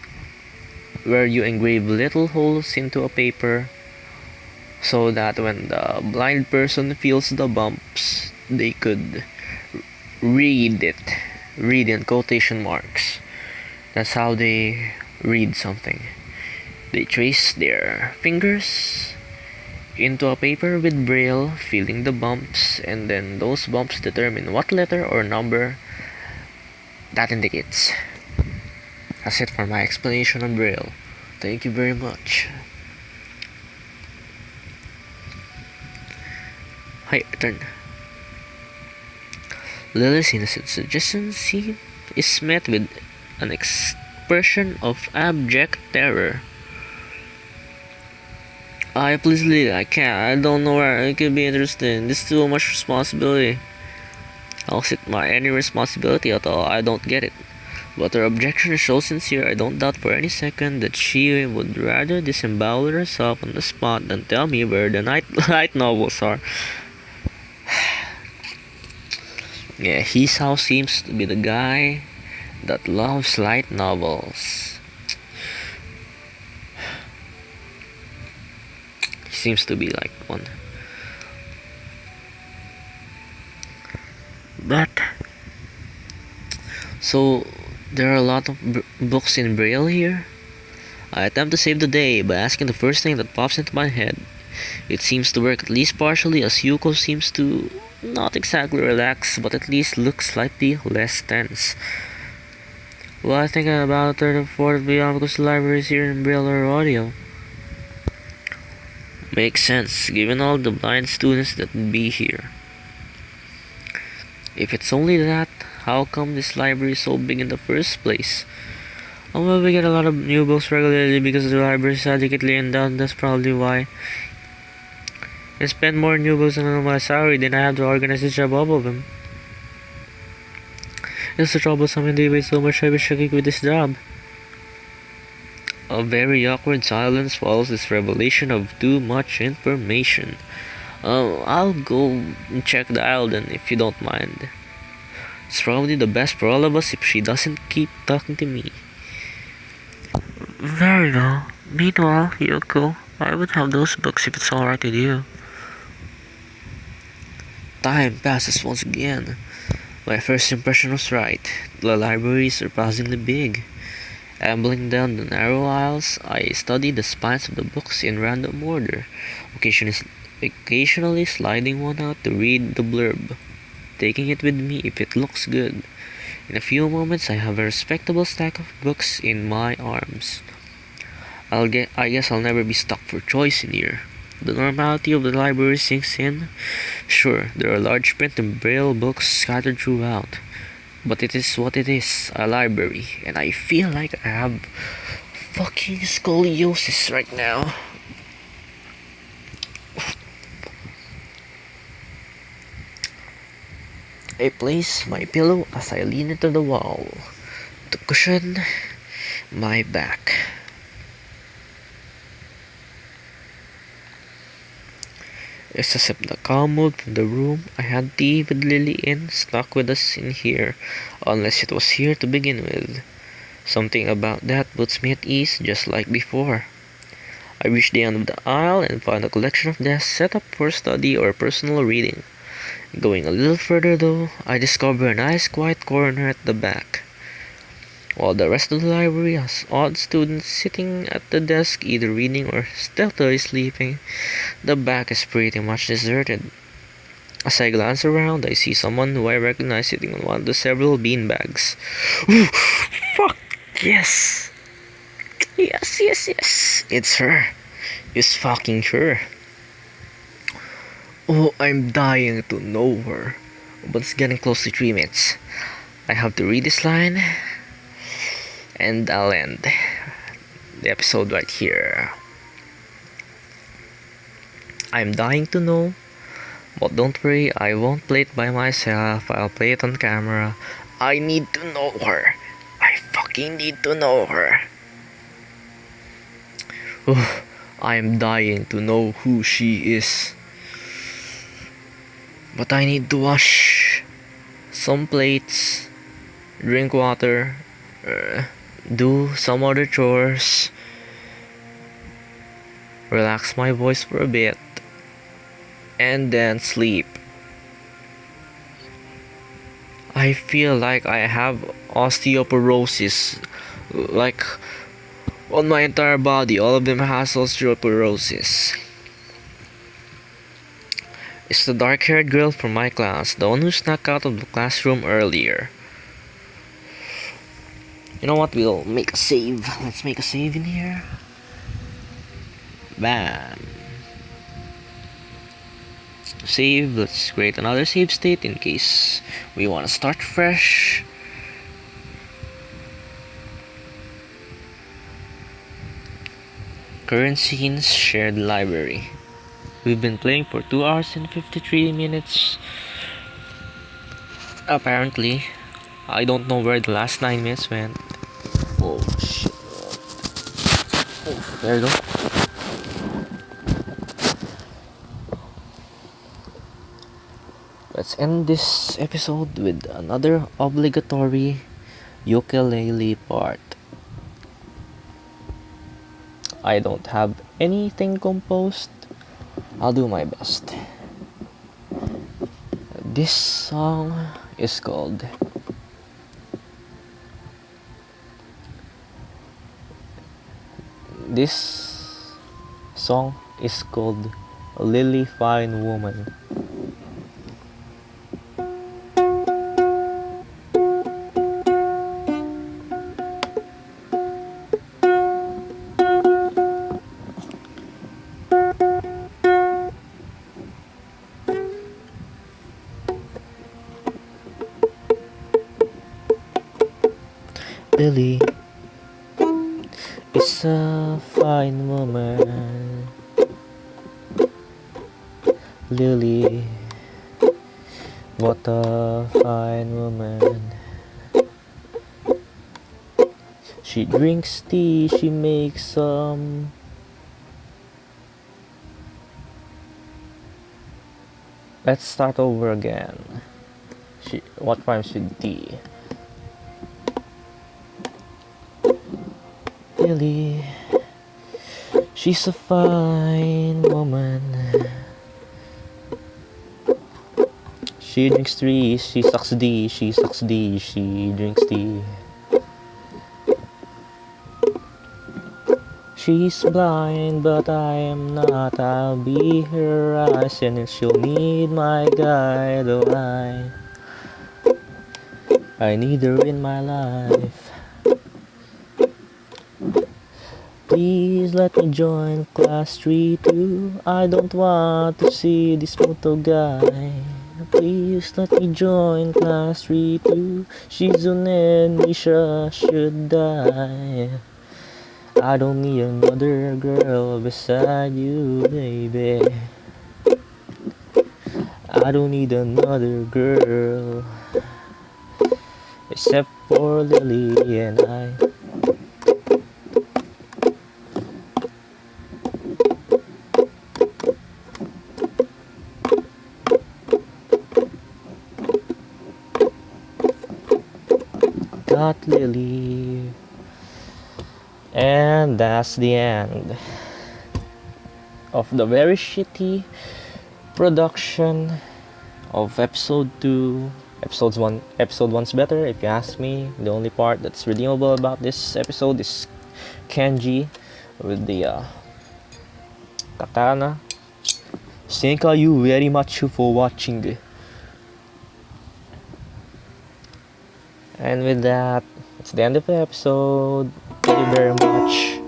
where you engrave little holes into a paper so that when the blind person feels the bumps, they could read in quotation marks. That's how they read something. They trace their fingers into a paper with braille, feeling the bumps, and then those bumps determine what letter or number that indicates. That's it for my explanation on braille. Thank you very much. Hi, return. Lily's innocent suggestion is met with an expression of abject terror. Please Lily, I can't. I don't know where I could be interested. This is too much responsibility. I'll accept any responsibility at all. I don't get it. But her objection is so sincere, I don't doubt for any second that she would rather disembowel herself on the spot than tell me where the light novels are. Yeah, Hisao seems to be the guy that loves light novels. He seems to be like one. But So, there are a lot of books in Braille here? I attempt to save the day by asking the first thing that pops into my head. It seems to work at least partially, as Yuko seems to not exactly relax, but at least look slightly less tense. Well, I think about a third or fourth beyond because the library is here in Braille or audio. Makes sense, given all the blind students that would be here. If it's only that, how come this library is so big in the first place? Oh, well, we get a lot of new books regularly because the library is adequately endowed. That's probably why. I spend more new books on my salary than I have to organize the job of them. It's so troublesome and they waste so much. I wish I could quit this job. A very awkward silence follows this revelation of too much information. I'll go and check the aisle then, if you don't mind. It's probably the best for all of us if she doesn't keep talking to me. Very well. Meanwhile, Yoko, I would have those books if it's alright with you. Time passes once again. My first impression was right. The library is surprisingly big. Ambling down the narrow aisles, I studied the spines of the books in random order, occasionally sliding one out to read the blurb, taking it with me if it looks good. In a few moments, I have a respectable stack of books in my arms. I guess I'll never be stuck for choice in here. The normality of the library sinks in. Sure, there are large print and braille books scattered throughout. But it is what it is, a library, and I feel like I have fucking scoliosis right now. I place my pillow as I lean into the wall to cushion my back. It's as if the calm mood from the room I had tea with Lily in stuck with us in here, unless it was here to begin with. Something about that puts me at ease just like before. I reach the end of the aisle and find a collection of desks set up for study or personal reading. Going a little further though, I discover a nice quiet corner at the back. While the rest of the library has odd students sitting at the desk either reading or stealthily sleeping, the back is pretty much deserted. As I glance around, I see someone who I recognize sitting on one of the several beanbags. Ooh, fuck, yes! Yes! It's her. It's fucking her. Oh, I'm dying to know her. But it's getting close to 3 minutes. I have to read this line, and I'll end the episode right here. I'm dying to know, but don't worry, I won't play it by myself. I'll play it on camera. I need to know her. I fucking need to know her. I'm dying to know who she is. But I need to wash some plates, drink water, do some other chores, relax my voice for a bit, and then sleep. I feel like I have osteoporosis, like on my entire body. All of them has osteoporosis. It's the dark-haired girl from my class, the one who snuck out of the classroom earlier. You know what? We'll make a save. Let's make a save in here. Bam. Save. Let's create another save state in case we want to start fresh. Current scenes, shared library. We've been playing for 2 hours and 53 minutes. Apparently, I don't know where the last 9 minutes went. Oh shit. Oh, there you go. Let's end this episode with another obligatory ukulele part. I don't have anything composed. I'll do my best. This song is called This song is called Lily Fine Woman. Lily is a fine woman. Lily, what a fine woman. She drinks tea, she makes some. Let's start over again. What rhymes with tea? Lily, she's a fine woman. She drinks tea, she sucks D, she sucks D, she drinks tea. She's blind, but I am not. I'll be her eyes, and she'll need my guide. Oh, I need her in my life. Please let me join class 3-2. I don't want to see this photo guy. Please let me join class 3-2. She's on Nisha should die. I don't need another girl beside you, baby. I don't need another girl except for Lily and I. Got Lily. And that's the end of the very shitty production of episode 2. Episode 1's better if you ask me. The only part that's redeemable about this episode is Kenji with the katana. Thank you very much for watching. And with that, it's the end of the episode. Thank you very much.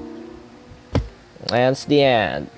That's the end.